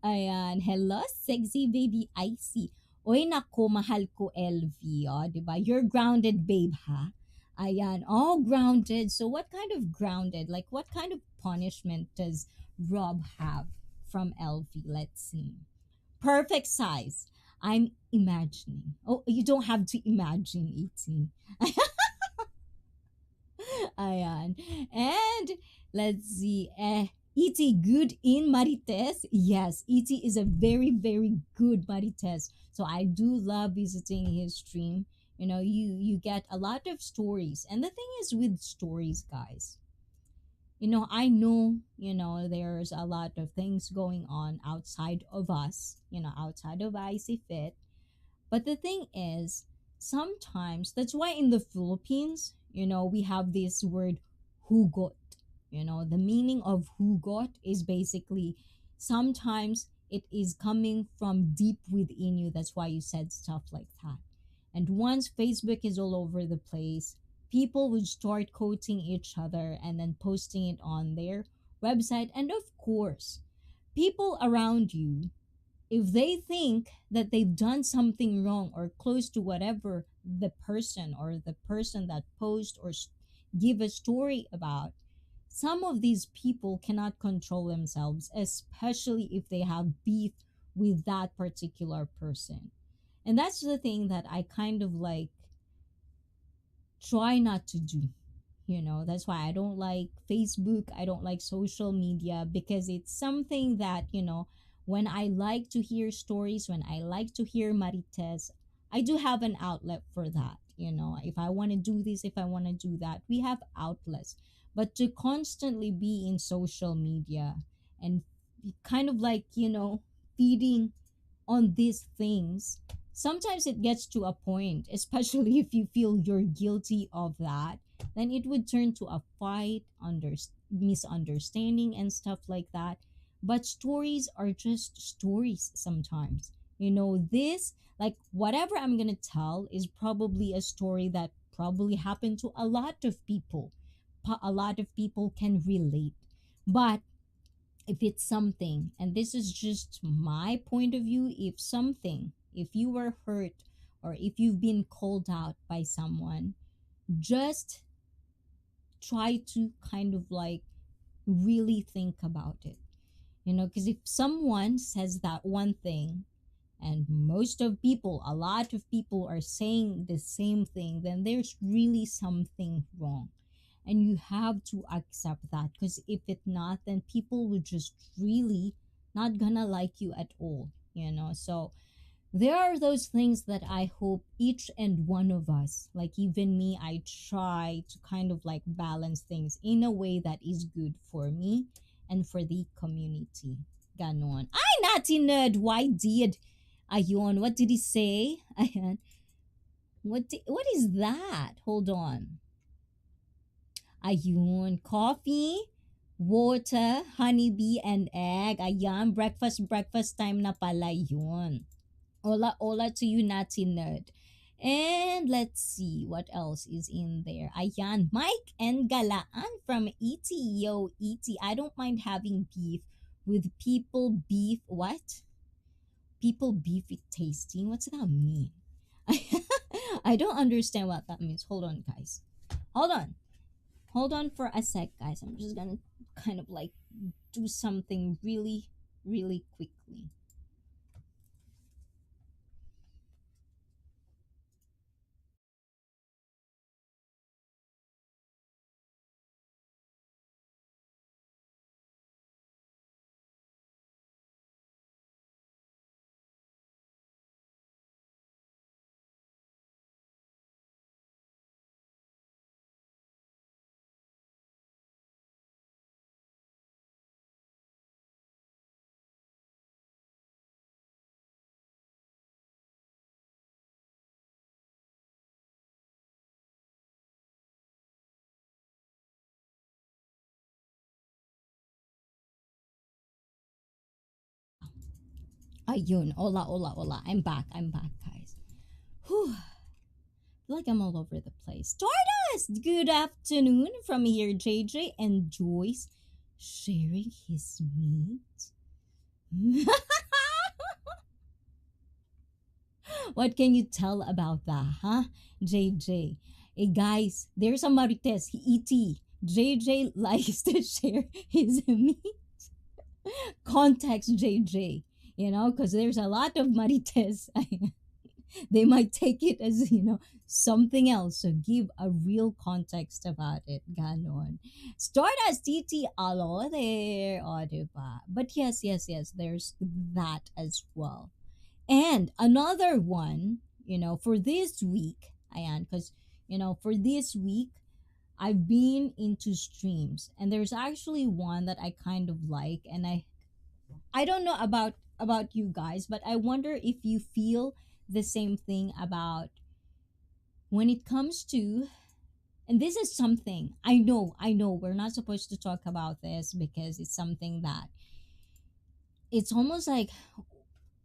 Ayan. Hello, sexy baby ICEE. Oy, nako, mahal ko, LV. O, diba? You're grounded, babe, ha? Ayan. All grounded. So, what kind of grounded? Like, what kind of punishment does Rob have from LV? Let's see. Perfect size. I'm imagining. Oh, you don't have to imagine, ET. Ayan. And let's see. E.T. good in Marites? Yes, E.T. is a very, very good Marites. So I do love visiting his stream. You get a lot of stories. And the thing is with stories, guys, I know, there's a lot of things going on outside of us, outside of IC Fit. But the thing is, sometimes that's why in the Philippines, we have this word hugot. The meaning of hugot is basically sometimes it is coming from deep within you. That's why you said stuff like that. And once Facebook is all over the place, people would start quoting each other and then posting it on their website. And of course, people around you, if they think that they've done something wrong or close to whatever the person or the person that post or give a story about, some of these people cannot control themselves, especially if they have beef with that particular person. And that's the thing that I kind of like try not to do. That's why I don't like Facebook, I don't like social media, because it's something that, when I like to hear stories, when I like to hear Marites, I do have an outlet for that. If I want to do this, if I want to do that, we have outlets. But to constantly be in social media and kind of like, feeding on these things, sometimes it gets to a point, especially if you feel you're guilty of that, then it would turn to a fight, misunderstanding, and stuff like that. But stories are just stories sometimes. This, like, whatever I'm gonna tell is probably a story that probably happened to a lot of people. A lot of people can relate. But if it's something, and this is just my point of view, if you were hurt or if you've been called out by someone, just try to kind of like really think about it. Because if someone says that one thing and a lot of people are saying the same thing, then there's really something wrong. And you have to accept that, because if it not, then people will just really not gonna like you at all. So there are those things that I hope each and one of us, like even me, I try to kind of like balance things in a way that is good for me and for the community. Ganon. Ay, naughty nerd, why did? Ayun, what did he say? Ayan. What is that? Hold on. Ayun, coffee, water, honeybee, and egg. Ayan, breakfast time na pala yun. Hola, hola to you, Natty Nerd. And let's see what else is in there. Ayan, Mike and Galaan from ET. Yo, ET, I don't mind having beef with people beef. What? People beef it tasting? What's that mean? I don't understand what that means. Hold on, guys. Hold on. Hold on for a sec, guys. I'm just gonna kind of like do something really, really quickly. Ayun. Hola, hola, hola. I'm back. I'm back, guys. Whew. Feel like I'm all over the place. Stardust! Good afternoon from here, JJ and Joyce sharing his meat. What can you tell about that, huh? JJ. Hey guys, there's a Marites, ET. JJ likes to share his meat. Context JJ, because there's a lot of Marites. They might take it as something else, so give a real context about it. Ganon. Stardust TT alo there, o diba? But yes, there's that as well. And another one, for this week, ayan, because for this week I've been into streams, and there's actually one that I kind of like, and I don't know about you guys, but I wonder if you feel the same thing about when it comes to, and this is something I know we're not supposed to talk about this because it's something that it's almost like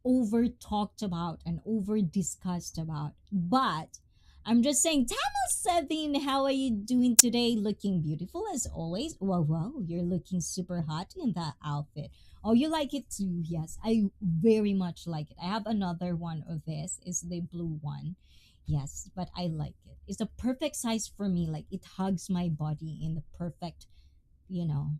over talked about and over discussed about, but I'm just saying, Tamil Sevin, how are you doing today? Looking beautiful as always. Wow, you're looking super hot in that outfit. Oh, you like it too? Yes, I very much like it. I have another one of this. It's the blue one. Yes, but I like it. It's the perfect size for me. Like it hugs my body in the perfect, you know,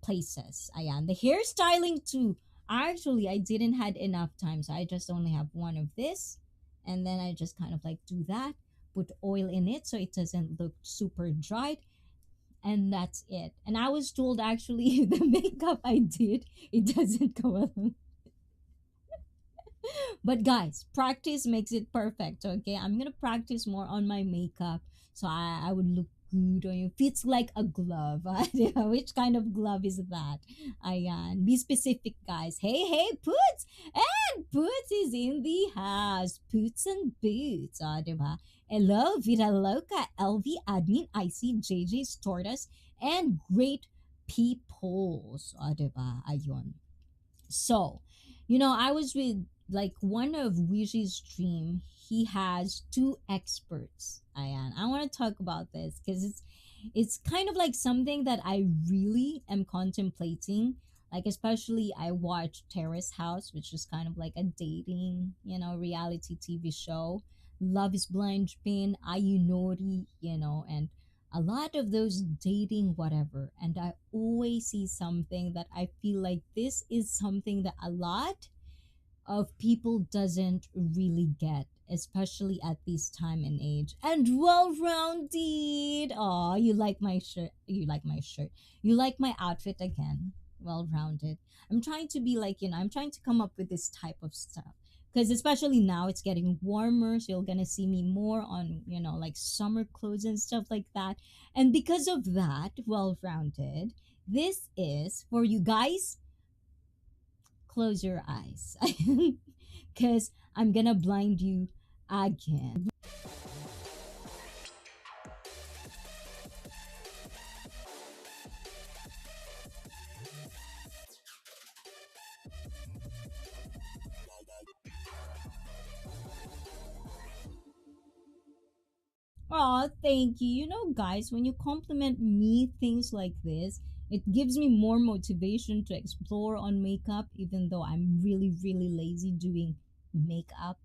places. Ayan. The hairstyling too. Actually, I didn't had enough time, so I just only have one of this, and then I just kind of like do that, put oil in it so it doesn't look super dried, and that's it. And I was told actually the makeup I did, it doesn't go along. But guys, practice makes it perfect. Okay, I'm gonna practice more on my makeup so I would look good on you. Fits like a glove. Which kind of glove is that? Ayan. Be specific, guys. Hey, Poots! And Poots is in the house. Poots and Boots. Diba? Hello, Vida Loca, LV Admin, IC, JJ, Tortoise, and Great Peoples. Diba? Ayun. So, I was with like one of Wishy's stream. He has two experts. Ayan. I want to talk about this because it's kind of like something that I really am contemplating. Like especially I watched Terrace House, which is kind of like a dating, reality TV show. Love is Blind Spin, Ayunori, and a lot of those dating whatever, and I always see something that I feel like this is something that a lot of people doesn't really get, especially at this time and age. And well-rounded. Oh, you like my shirt, you like my outfit again. Well-rounded. I'm trying to be like, I'm trying to come up with this type of stuff because especially now it's getting warmer, so you're gonna see me more on, you know, like summer clothes and stuff like that. And because of that, well rounded, this is for you guys. Close your eyes because I'm gonna blind you again. Oh, thank you. You know, guys, when you compliment me things like this, it gives me more motivation to explore on makeup, even though I'm really, really lazy doing makeup.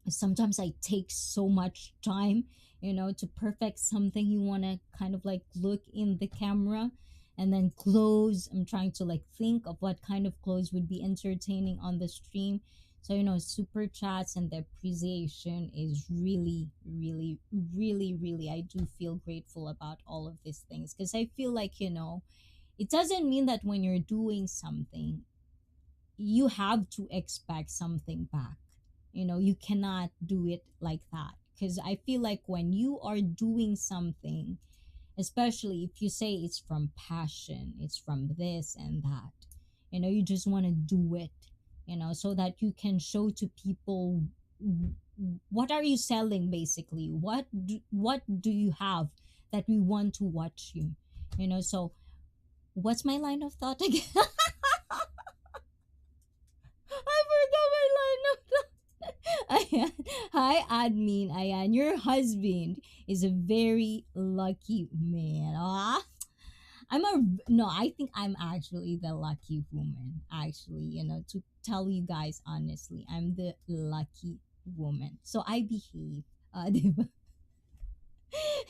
Sometimes I take so much time, you know, to perfect something. You want to kind of like look in the camera, and then clothes. I'm trying to like think of what kind of clothes would be entertaining on the stream. So, you know, super chats and the appreciation is really, really, really, really, I do feel grateful about all of these things, because I feel like, you know, it doesn't mean that when you're doing something, you have to expect something back. You know, you cannot do it like that, because I feel like when you are doing something, especially if you say it's from passion, it's from this and that, you know, you just want to do it, you know, so that you can show to people what are you selling, basically, what do you have that we want to watch you, you know. So what's my line of thought again? I forgot my line of thought. Ayan. Hi, admin. Ayan, your husband is a very lucky man. Ah, I'm a no. I think I'm actually the lucky woman. Actually, you know, to tell you guys honestly, I'm the lucky woman. So I behave. Diba?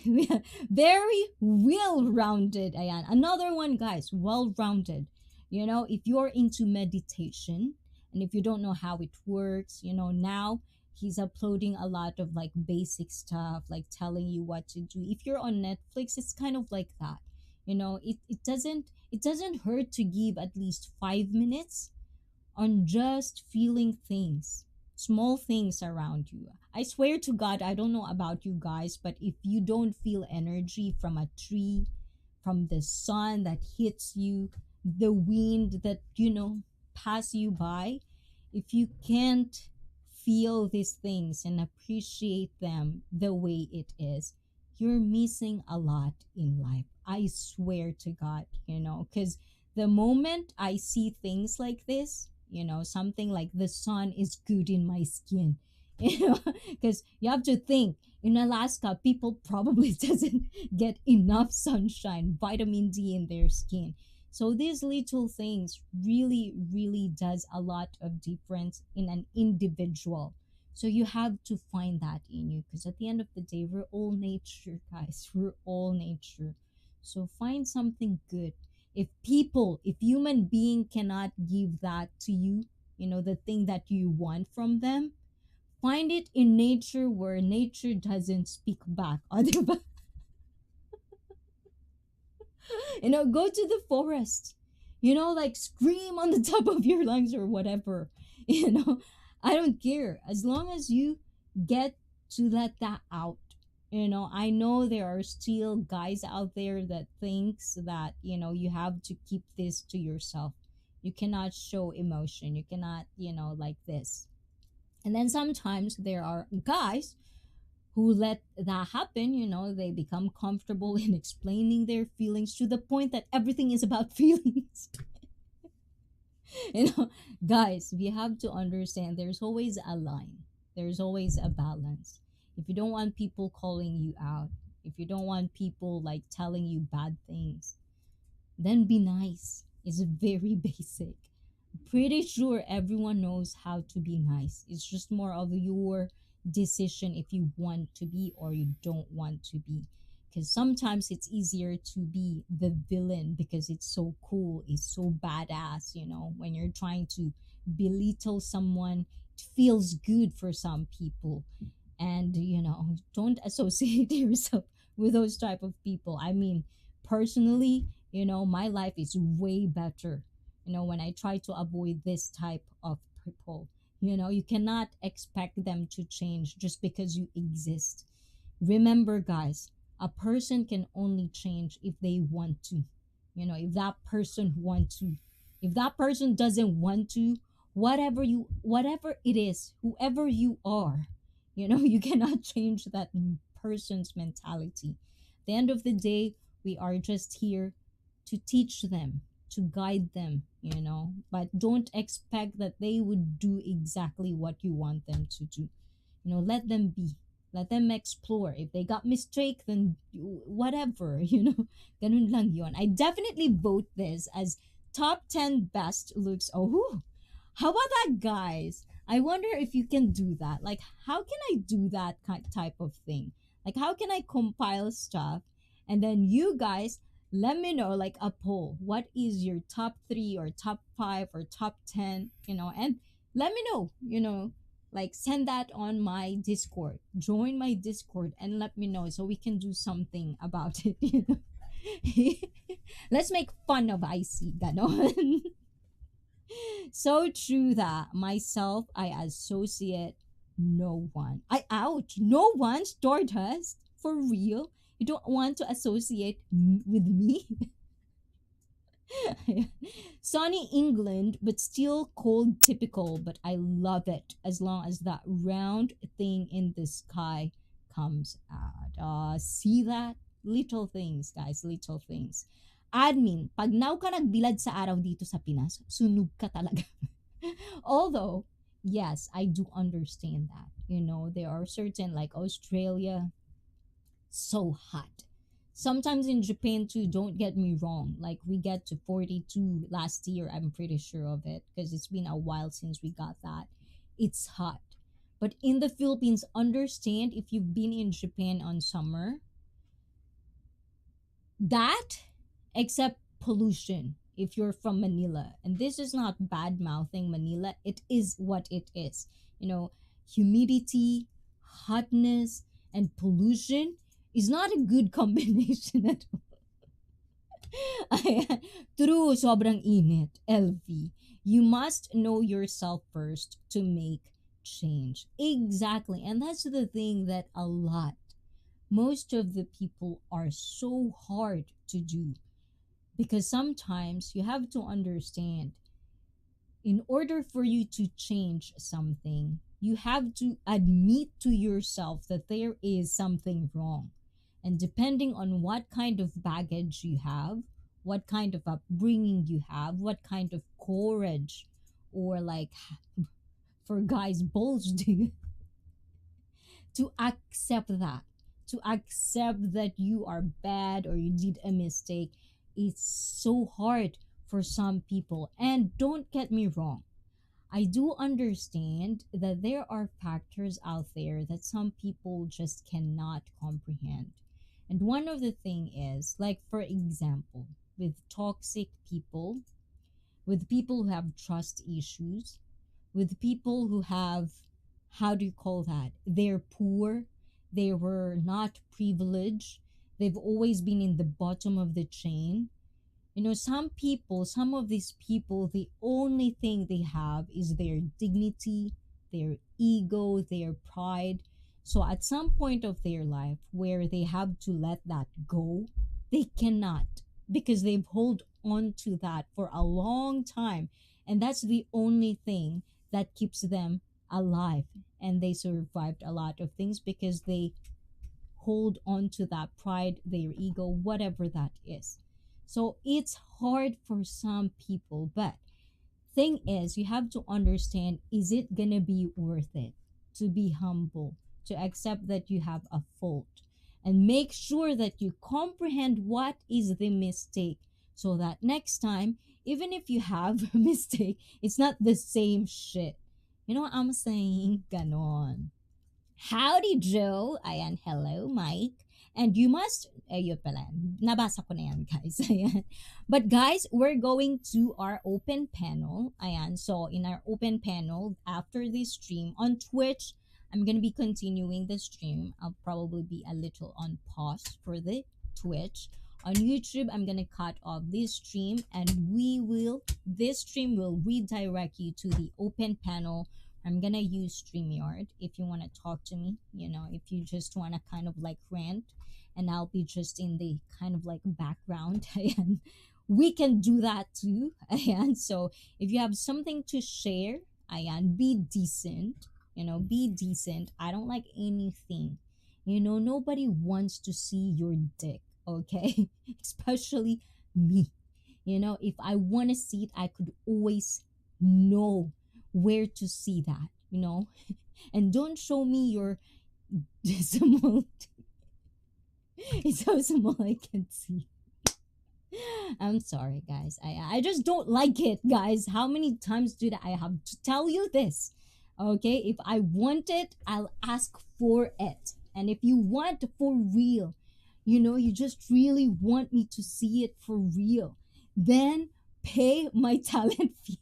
Yeah, very well-rounded. Ayan, another one, guys. Well-rounded. You know, if you're into meditation, and if you don't know how it works, you know, now he's uploading a lot of like basic stuff, like telling you what to do. If you're on Netflix, it's kind of like that. You know, it doesn't hurt to give at least 5 minutes on just feeling things, small things around you. I swear to God, I don't know about you guys, but if you don't feel energy from a tree, from the sun that hits you, the wind that, you know, pass you by, if you can't feel these things and appreciate them the way it is, you're missing a lot in life. I swear to God, you know, because the moment I see things like this, you know, something like the sun is good in my skin, you know, because you have to think, in Alaska, people probably doesn't get enough sunshine, vitamin D in their skin. So these little things really, really does a lot of difference in an individual. So you have to find that in you, because at the end of the day, we're all nature, guys. We're all nature. So find something good. If human being cannot give that to you, you know, the thing that you want from them, find it in nature where nature doesn't speak back. You know, go to the forest, you know, like scream on the top of your lungs or whatever. You know, I don't care, as long as you get to let that out. You know, I know there are still guys out there that thinks that, you know, you have to keep this to yourself. You cannot show emotion, you cannot, you know, like this. And then sometimes there are guys who let that happen. You know, they become comfortable in explaining their feelings to the point that everything is about feelings. You know, guys, we have to understand there's always a line, there's always a balance. If you don't want people calling you out, if you don't want people like telling you bad things, then be nice. It's very basic. Pretty sure everyone knows how to be nice. It's just more of your decision if you want to be or you don't want to be. Because sometimes it's easier to be the villain because it's so cool, it's so badass, you know, when you're trying to belittle someone. It feels good for some people. And, you know, don't associate yourself with those type of people. I mean, personally, you know, my life is way better, you know, when I try to avoid this type of people. You know, you cannot expect them to change just because you exist. Remember, guys, a person can only change if they want to. You know, if that person want to. If that person doesn't want to, whatever it is, whoever you are, you know, you cannot change that person's mentality. At the end of the day, we are just here to teach them, to guide them, you know, but don't expect that they would do exactly what you want them to do. You know, let them be. Let them explore. If they got mistake, then whatever, you know. Ganun lang yon. I definitely vote this as top 10 best looks. Oh, how about that, guys? I wonder if you can do that. Like, how can I do that type of thing? Like, how can I compile stuff and then you guys let me know, like a poll. What is your top three or top five or top 10, you know, and let me know, you know, like send that on my Discord. Join my Discord and let me know so we can do something about it, you know. Let's make fun of ICEE, ganon. So true that myself, I associate no one. I ouch, no one Stardust for real. You don't want to associate with me. Sunny England, but still cold typical, but I love it as long as that round thing in the sky comes out. See that? Little things, guys, little things. Admin, pag now ka nagbilad sa araw dito sa Pinas, sunog ka talaga. Although, yes, I do understand that. You know, there are certain, like Australia, so hot. Sometimes in Japan too, don't get me wrong. Like we get to 42 last year, I'm pretty sure of it because it's been a while since we got that. It's hot. But in the Philippines, understand if you've been in Japan on summer, that except pollution if you're from Manila. And this is not bad mouthing Manila, it is what it is. You know, humidity, hotness, and pollution is not a good combination at all. Ayan. True, sobrang init. LV. You must know yourself first to make change. Exactly. And that's the thing that a lot, most of the people are so hard to do. Because sometimes you have to understand, in order for you to change something, you have to admit to yourself that there is something wrong. And depending on what kind of baggage you have, what kind of upbringing you have, what kind of courage or like for guys balls do you to accept that, to accept that you are bad or you did a mistake, it's so hard for some people. And don't get me wrong, I do understand that there are factors out there that some people just cannot comprehend. And one of the thing is, like for example, with toxic people, with people who have trust issues, with people who have, how do you call that? They're poor, they were not privileged, they've always been in the bottom of the chain. You know, some people, some of these people, the only thing they have is their dignity, their ego, their pride. So at some point of their life where they have to let that go, they cannot because they've hold on to that for a long time. And that's the only thing that keeps them alive. And they survived a lot of things because they hold on to that pride, their ego, whatever that is. So it's hard for some people, but thing is you have to understand, is it gonna be worth it to be humble, to accept that you have a fault, and make sure that you comprehend what is the mistake so that next time, even if you have a mistake, it's not the same shit. You know what I'm saying? Ganon. Howdy, Joe. Ayan, hello, Mike. And you must, ayun pala, nabasa ko na yan, guys. Ayan. But guys, we're going to our open panel. Ayan, so in our open panel, after this stream on Twitch, I'm going to be continuing the stream. I'll probably be a little on pause for the Twitch. On YouTube, I'm going to cut off this stream and this stream will redirect you to the open panel I'm gonna use StreamYard if you want to talk to me, if you just want to kind of like rant, and I'll be just in the kind of like background. And we can do that too. And so if you have something to share, and be decent, be decent. I don't like anything. Nobody wants to see your dick, okay? Especially me. If I want to see it, I could always know where to see that. And don't show me your small. It's so small I can see. I'm sorry, guys. I just don't like it, guys. How many times did I have to tell you this? Okay, if I want it, I'll ask for it. And if you want for real, you just really want me to see it for real, then pay my talent fee.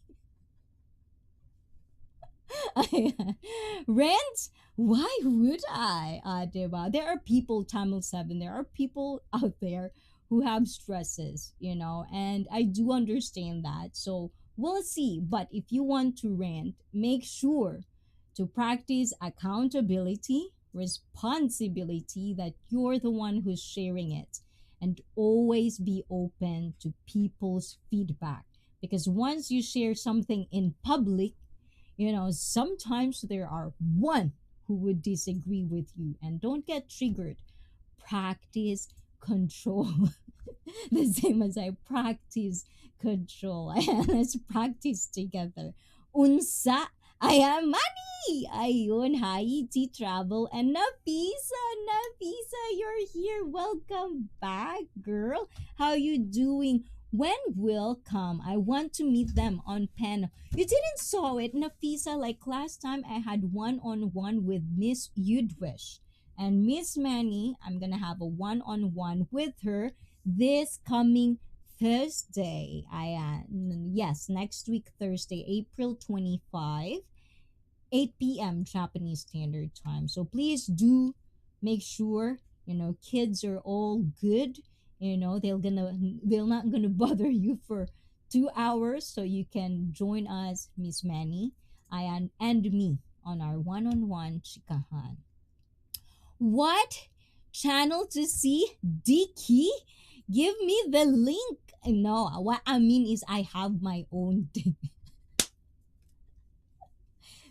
Rent? Why would I? Diba? There are people, Tamil 7, there are people out there who have stresses, and I do understand that. So we'll see. But if you want to rent, make sure to practice accountability, responsibility, that you're the one who's sharing it, and always be open to people's feedback. Because once you share something in public, sometimes there are one who would disagree with you, and don't get triggered. Practice control. The same as I practice control. Let's practice together. Unsa, ayan, money! Ayun, Haiti Travel, and Nafisa, you're here. Welcome back, girl. How you doing? When will come? I want to meet them on panel. You didn't saw it, Nafisa. Like last time, I had one-on-one with Miss Yudwish and Miss Manny. I'm gonna have a one-on-one with her this coming Thursday. Yes, next week Thursday, April 25, 8 p.m. Japanese Standard Time. So please do make sure kids are all good. They're not gonna bother you for 2 hours, so you can join us, Miss Manny, and me on our one-on-one chikahan. What channel to see? Dicky? Give me the link. No, what I mean is I have my own.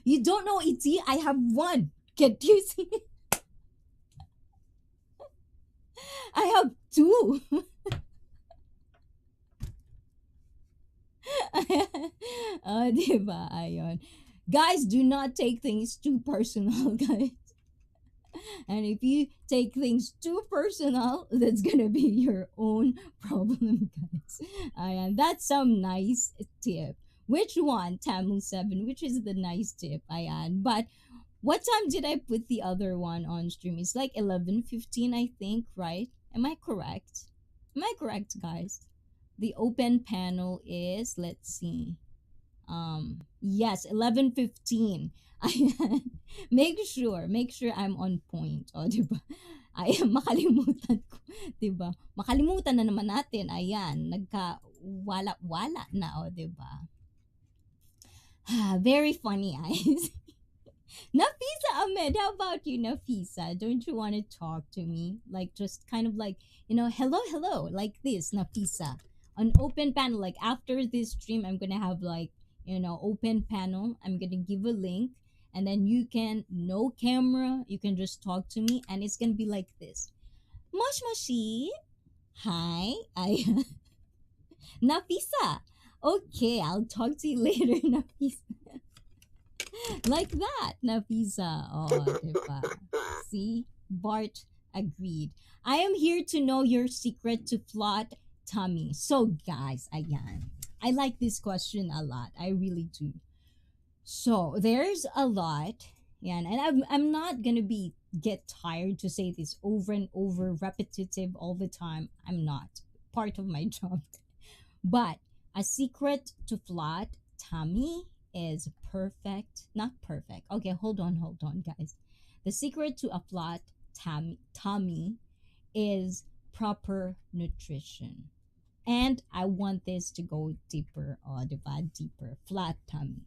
You don't know ICEE? I have one. Can you see? I have two. Diba? Ayon. Guys, do not take things too personal, guys. And if you take things too personal, that's gonna be your own problem, guys. And that's some nice tip. Which one, Tamu 7? Which is the nice tip? Ayan. But what time did I put the other one on stream? It's like 11:15, I think, right? Am I correct? Am I correct, guys? The open panel is, let's see. Yes, 11:15. Ayan. Make sure I'm on point. O, diba? Ay, makalimutan ko. Diba? Makalimutan na naman natin. Ayan, nagka-wala-wala na, o, diba? Very funny, eyes. Nafisa Ahmed, how about you, Nafisa? Don't you want to talk to me? Like, just kind of like, hello, like this, Nafisa. An open panel, like after this stream, I'm gonna have like, open panel. I'm gonna give a link, and then you can, no camera, you can just talk to me, and it's gonna be like this. Mosh moshi. Hi. Nafisa. Okay, I'll talk to you later, Nafisa. Like that, Nafisa. Oh, diba? See? Bart agreed. I am here to know your secret to flat tummy. So, guys, ayan. I like this question a lot. I really do. So, there's a lot. Yeah, and I'm not going to get tired to say this over and over, repetitive all the time. I'm not. Part of my job. But a secret to flat tummy is not perfect. Okay, hold on, guys. The secret to a flat tummy is proper nutrition. And I want this to go deeper, deeper, flat tummy.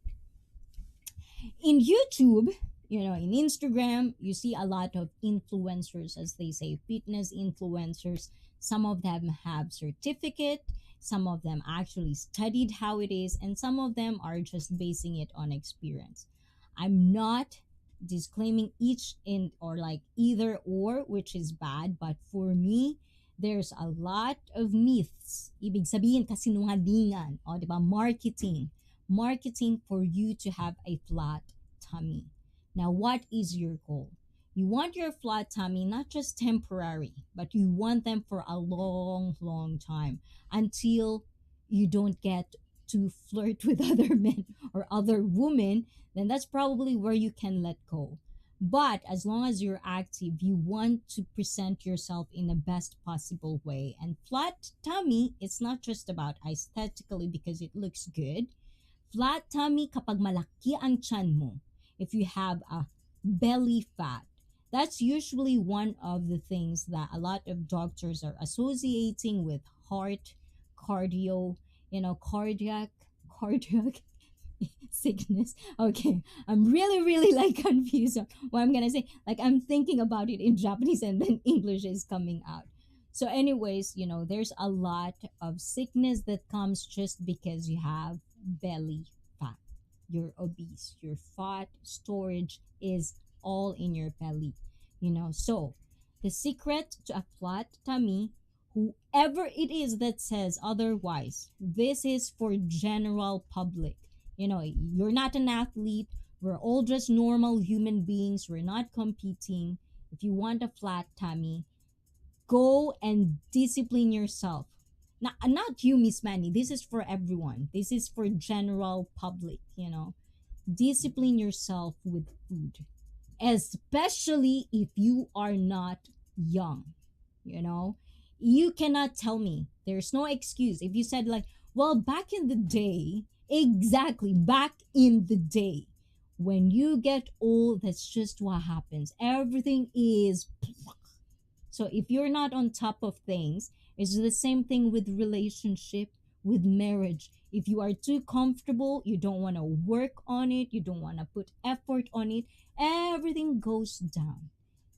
In YouTube, in Instagram, you see a lot of influencers, as they say, fitness influencers. Some of them have certificate, some of them actually studied how it is, and some of them are just basing it on experience. I'm not disclaiming each in or like either or, which is bad, but for me, there's a lot of myths. Ibig sabihin kasinungalingan, o, di ba? Marketing for you to have a flat tummy. Now, what is your goal? You want your flat tummy not just temporary, but you want them for a long, long time until you don't get to flirt with other men or other women. Then that's probably where you can let go. But as long as you're active, you want to present yourself in the best possible way. And flat tummy, it's not just about aesthetically because it looks good. Flat tummy kapag malaki ang tiyan mo. If you have a belly fat, that's usually one of the things that a lot of doctors are associating with heart, cardio, cardiac sickness. Okay, I'm really like confused on what I'm gonna say. Like I'm thinking about it in Japanese and then English is coming out. So, anyways, there's a lot of sickness that comes just because you have belly fat. You're obese. Your fat storage is all in your belly. So the secret to a flat tummy, whoever it is that says otherwise, this is for general public. You're not an athlete. We're all just normal human beings. We're not competing. If you want a flat tummy, go and discipline yourself. Not you, Miss Manny. This is for everyone. This is for general public. Discipline yourself with food, especially if you are not young. You know, you cannot tell me, there's no excuse if you said like, well, back in the day, exactly, back in the day, when you get old, that's just what happens. Everything is so if you're not on top of things, it's the same thing with relationship, with marriage. If you are too comfortable, you don't want to work on it, you don't want to put effort on it, everything goes down.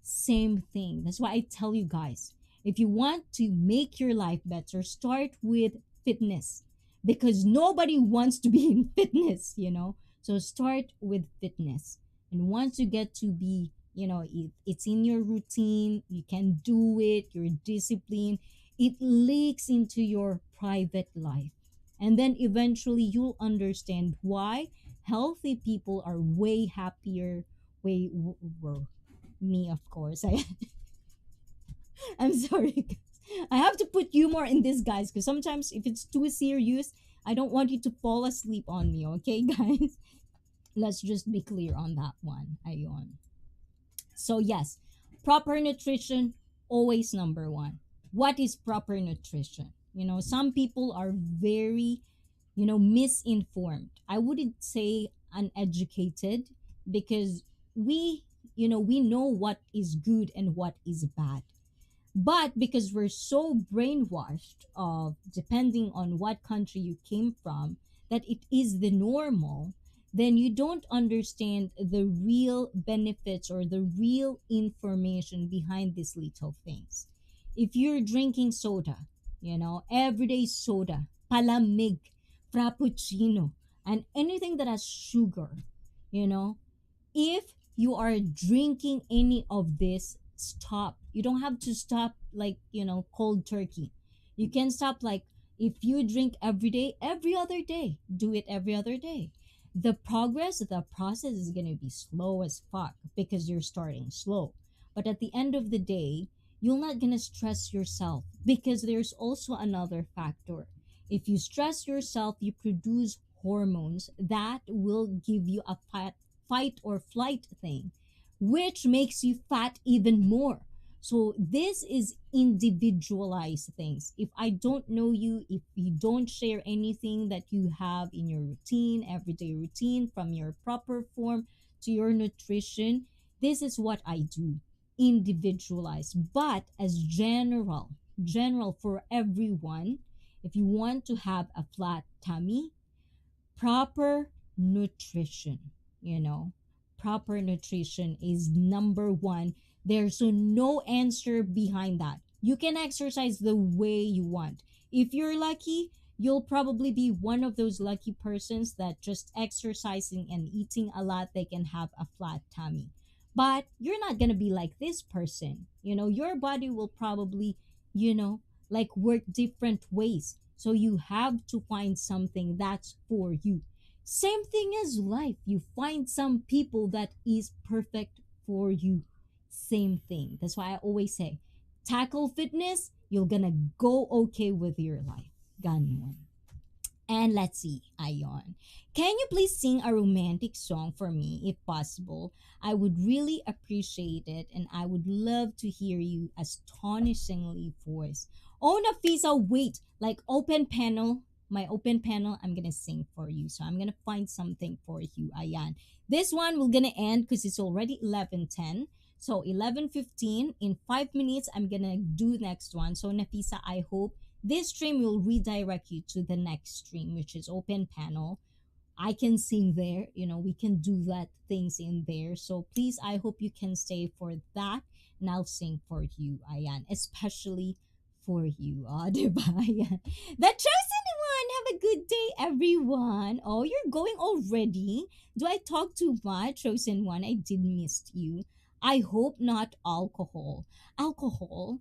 Same thing. That's why I tell you guys, if you want to make your life better, start with fitness, because nobody wants to be in fitness. So start with fitness. And once you get to be, it's in your routine, you can do it, you're disciplined, it leaks into your private life. And then eventually you'll understand why healthy people are way happier, me, of course. I'm sorry, guys. I have to put humor in this, guys, because sometimes if it's too serious, I don't want you to fall asleep on me, okay, guys? Let's just be clear on that one. Ayon. So, yes, proper nutrition, always number one. What is proper nutrition? Some people are very, misinformed. I wouldn't say uneducated, because we know what is good and what is bad. But because we're so brainwashed of depending on what country you came from, that it is the normal, then you don't understand the real benefits or the real information behind these little things. If you're drinking soda, everyday soda, palamig, frappuccino, and anything that has sugar, you know, if you are drinking any of this, stop. You don't have to stop like, cold turkey. You can stop like, if you drink every day, every other day, do it every other day. The process is going to be slow as fuck because you're starting slow. But at the end of the day, you're not going to stress yourself, because there's also another factor. If you stress yourself, you produce hormones that will give you a fight or flight thing, which makes you fat even more. So this is individualized things. If I don't know you, if you don't share anything that you have in your routine, everyday routine, from your proper form to your nutrition, this is what I do. Individualized. But as general for everyone, if you want to have a flat tummy, proper nutrition. you know. Proper nutrition is number one. There's no answer behind that. You can exercise the way you want. If you're lucky, you'll probably be one of those lucky persons that just exercising and eating a lot, they can have a flat tummy. But you're not going to be like this person. You know, your body will probably, you know, like work different ways. So you have to find something that's for you. Same thing as life. You find some people that is perfect for you. Same thing. That's why I always say, tackle fitness, you're gonna go okay with your life. Ganon. And let's see, Ayon. Can you please sing a romantic song for me if possible? I would really appreciate it and I would love to hear you astonishingly voice. Oh, Nafisa, wait. Like open panel, my open panel, I'm gonna sing for you. So I'm gonna find something for you, Ayan. This one we're gonna end because it's already 11:10. So 11:15 in 5 minutes I'm gonna do next one. So Nafisa, I hope this stream will redirect you to the next stream, which is open panel. I can sing there, you know, we can do that things in there. So please, I hope you can stay for that. And I'll sing for you, Ayan, especially for you. Diba? Ayan. The chosen one. Have a good day, everyone. Oh, you're going already. Do I talk too much, chosen one? I did miss you. I hope not alcohol. Alcohol?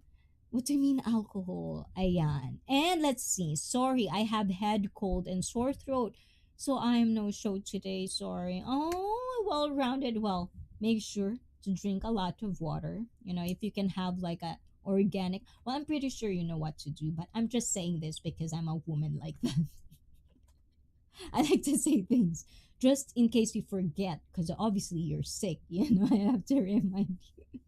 What do you mean alcohol? Ayan. And let's see. Sorry, I have head cold and sore throat. So I'm no show today. Sorry. Oh, well rounded. Well, make sure to drink a lot of water. You know, if you can have like a organic. Well, I'm pretty sure you know what to do, but I'm just saying this because I'm a woman like that. I like to say things just in case you forget because obviously you're sick. You know, I have to remind you.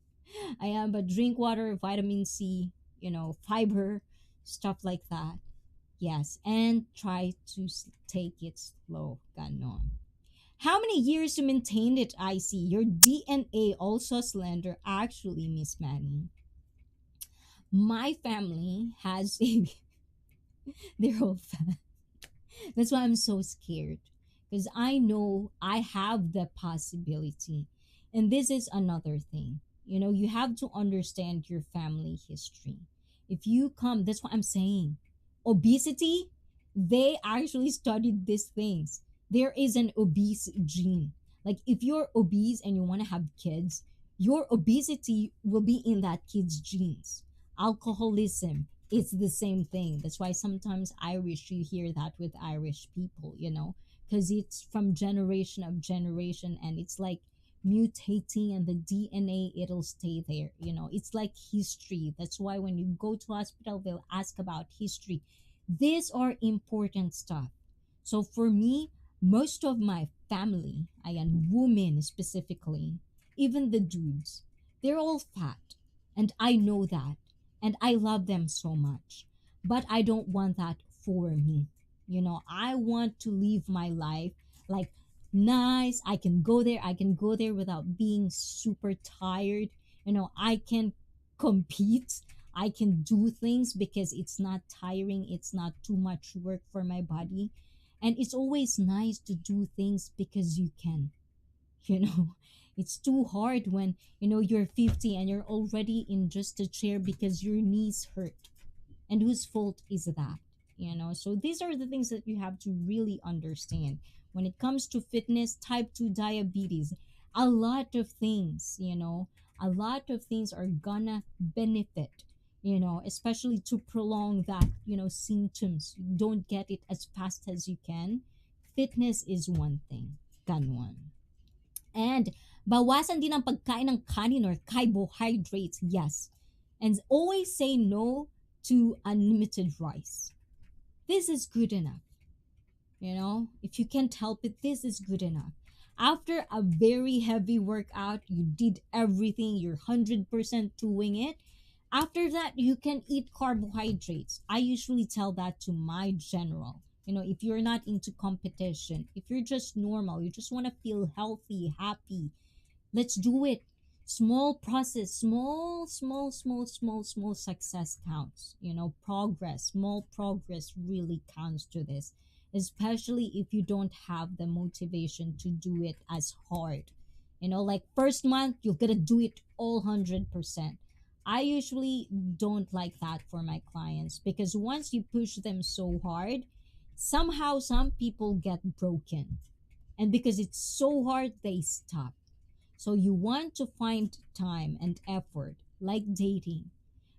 I am, but drink water, vitamin C, you know, fiber, stuff like that. Yes, and try to take it slow. Ganon. How many years you maintained it, ICEE? Your DNA also slender. Actually, Miss Manny, my family has a. They're all fat. That's why I'm so scared. Because I know I have the possibility. And this is another thing. You know, you have to understand your family history. If you come, that's what I'm saying. Obesity, they actually studied these things. There is an obese gene. Like if you're obese and you want to have kids, your obesity will be in that kid's genes. Alcoholism, it's the same thing. That's why sometimes Irish, you hear that with Irish people, you know, because it's from generation of generation and it's like mutating and the DNA, it'll stay there, you know. It's like history. That's why when you go to hospital, they'll ask about history. These are important stuff. So for me, most of my family, and women specifically, even the dudes, they're all fat. And I know that and I love them so much. But I don't want that for me. You know, I want to live my life like nice. I can go there without being super tired. You know, I can compete. I can do things because it's not tiring, it's not too much work for my body. And it's always nice to do things because you can, you know. It's too hard when you know you're 50 and you're already in just a chair because your knees hurt, and whose fault is that, you know. So these are the things that you have to really understand when it comes to fitness. Type 2 diabetes, a lot of things, you know, a lot of things are gonna benefit, you know, especially to prolong that, you know, symptoms. You don't get it as fast as you can. Fitness is one thing. Ganon. And bawasan din ang pagkain ng kanin or carbohydrates. Yes. And always say no to unlimited rice. This is good enough. You know, if you can't help it, this is good enough. After a very heavy workout, you did everything, you're 100% doing it. After that, you can eat carbohydrates. I usually tell that to my general. You know, if you're not into competition, if you're just normal, you just want to feel healthy, happy, let's do it. Small process, small success counts. You know, progress, small progress really counts to this. especially if you don't have the motivation to do it as hard. You know, like first month, you're gonna do it all 100%. I usually don't like that for my clients because once you push them so hard, somehow some people get broken. And because it's so hard, they stop. So you want to find time and effort, like dating.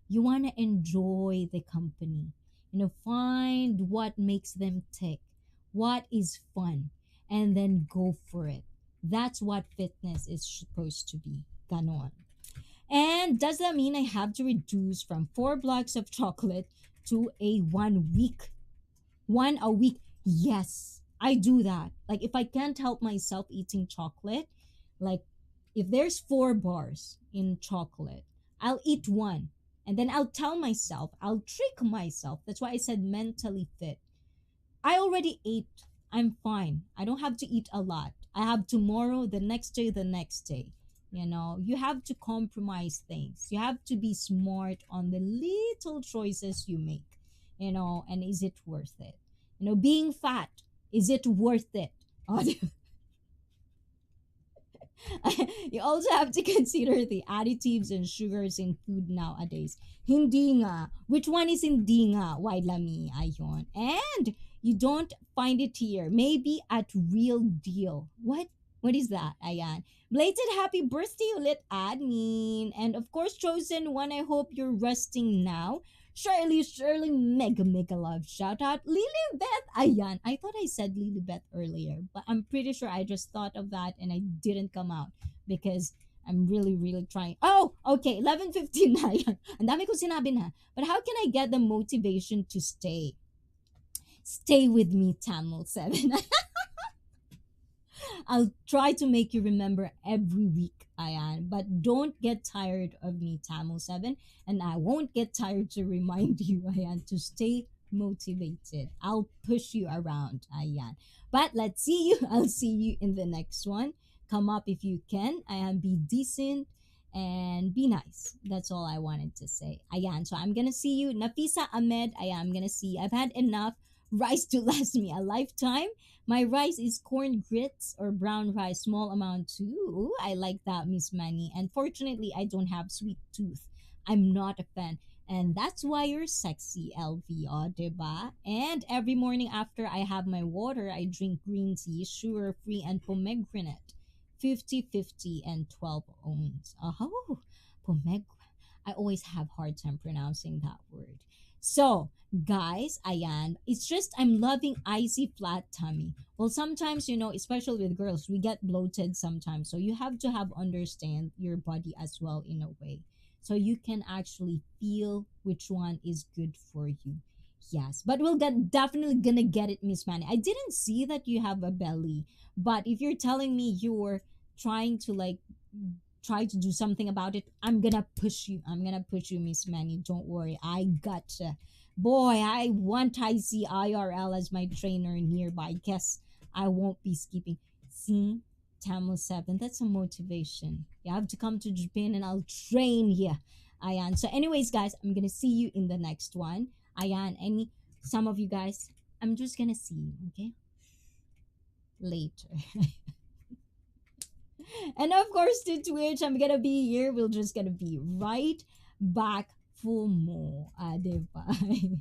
You want to enjoy the company. You know, find what makes them tick, what is fun, and then go for it. That's what fitness is supposed to be. Ganon. And does that mean I have to reduce from 4 blocks of chocolate to a 1 week? One a week? Yes, I do that. Like if I can't help myself eating chocolate, like if there's 4 bars in chocolate, I'll eat one. And then I'll tell myself, I'll trick myself. That's why I said mentally fit. I already ate. I'm fine. I don't have to eat a lot. I have tomorrow, the next day, the next day. You know, you have to compromise things. You have to be smart on the little choices you make. You know, and is it worth it? You know, being fat, is it worth it? You also have to consider the additives and sugars in food nowadays. Hindi nga. Which one is hindi nga? Why lami? Ayon. And you don't find it here. Maybe at Real Deal. What? What is that? Ayan. Belated happy birthday ulit, admin. And of course, chosen one, I hope you're resting now. Shirley, mega, mega love. Shout out. Lilibeth. Ayan. I thought I said Lilibeth earlier, but I'm pretty sure I just thought of that and I didn't come out because I'm really, really trying. Oh, okay. 11:15 na yan. Ang dami ko sinabi na. But how can I get the motivation to stay? Stay with me, Tamil 7. I'll try to make you remember every week, Ayan. But don't get tired of me, Tamil 7. And I won't get tired to remind you, Ayan, to stay motivated. I'll push you around, Ayan. But let's see you. I'll see you in the next one. Come up if you can. Ayan, be decent and be nice. That's all I wanted to say. Ayan, so I'm gonna see you. Nafisa Ahmed, ayan, I'm gonna see. I've had enough rice to last me a lifetime. My rice is corn grits or brown rice, small amount too. Ooh, I like that, Miss Manny. And fortunately, I don't have sweet tooth. I'm not a fan. And that's why you're sexy, LVO, diba? And every morning after I have my water, I drink green tea, sugar-free, and pomegranate. 50-50 and 12 ounce. Oh, pomegranate. I always have hard time pronouncing that word. So, guys, ayan, it's just I'm loving icy flat tummy. Well, sometimes, you know, especially with girls, we get bloated sometimes. So you have to have understand your body as well in a way. So you can actually feel which one is good for you. Yes, but we'll get definitely gonna get it, Miss Manny. I didn't see that you have a belly, but if you're telling me you're trying to like try to do something about it, I'm gonna push you. I'm gonna push you, Miss Manny. Don't worry, I gotcha. Boy, I want ICEE IRL as my trainer nearby. Guess I won't be skipping. See, Tamil 7, that's a motivation. You have to come to Japan and I'll train you. Ayan. So anyways, guys, I'm gonna see you in the next one. Ayan, some of you guys, I'm just gonna see you, okay? Later. And of course, to Twitch, I'm gonna be here. We're just gonna be right back for more. Bye.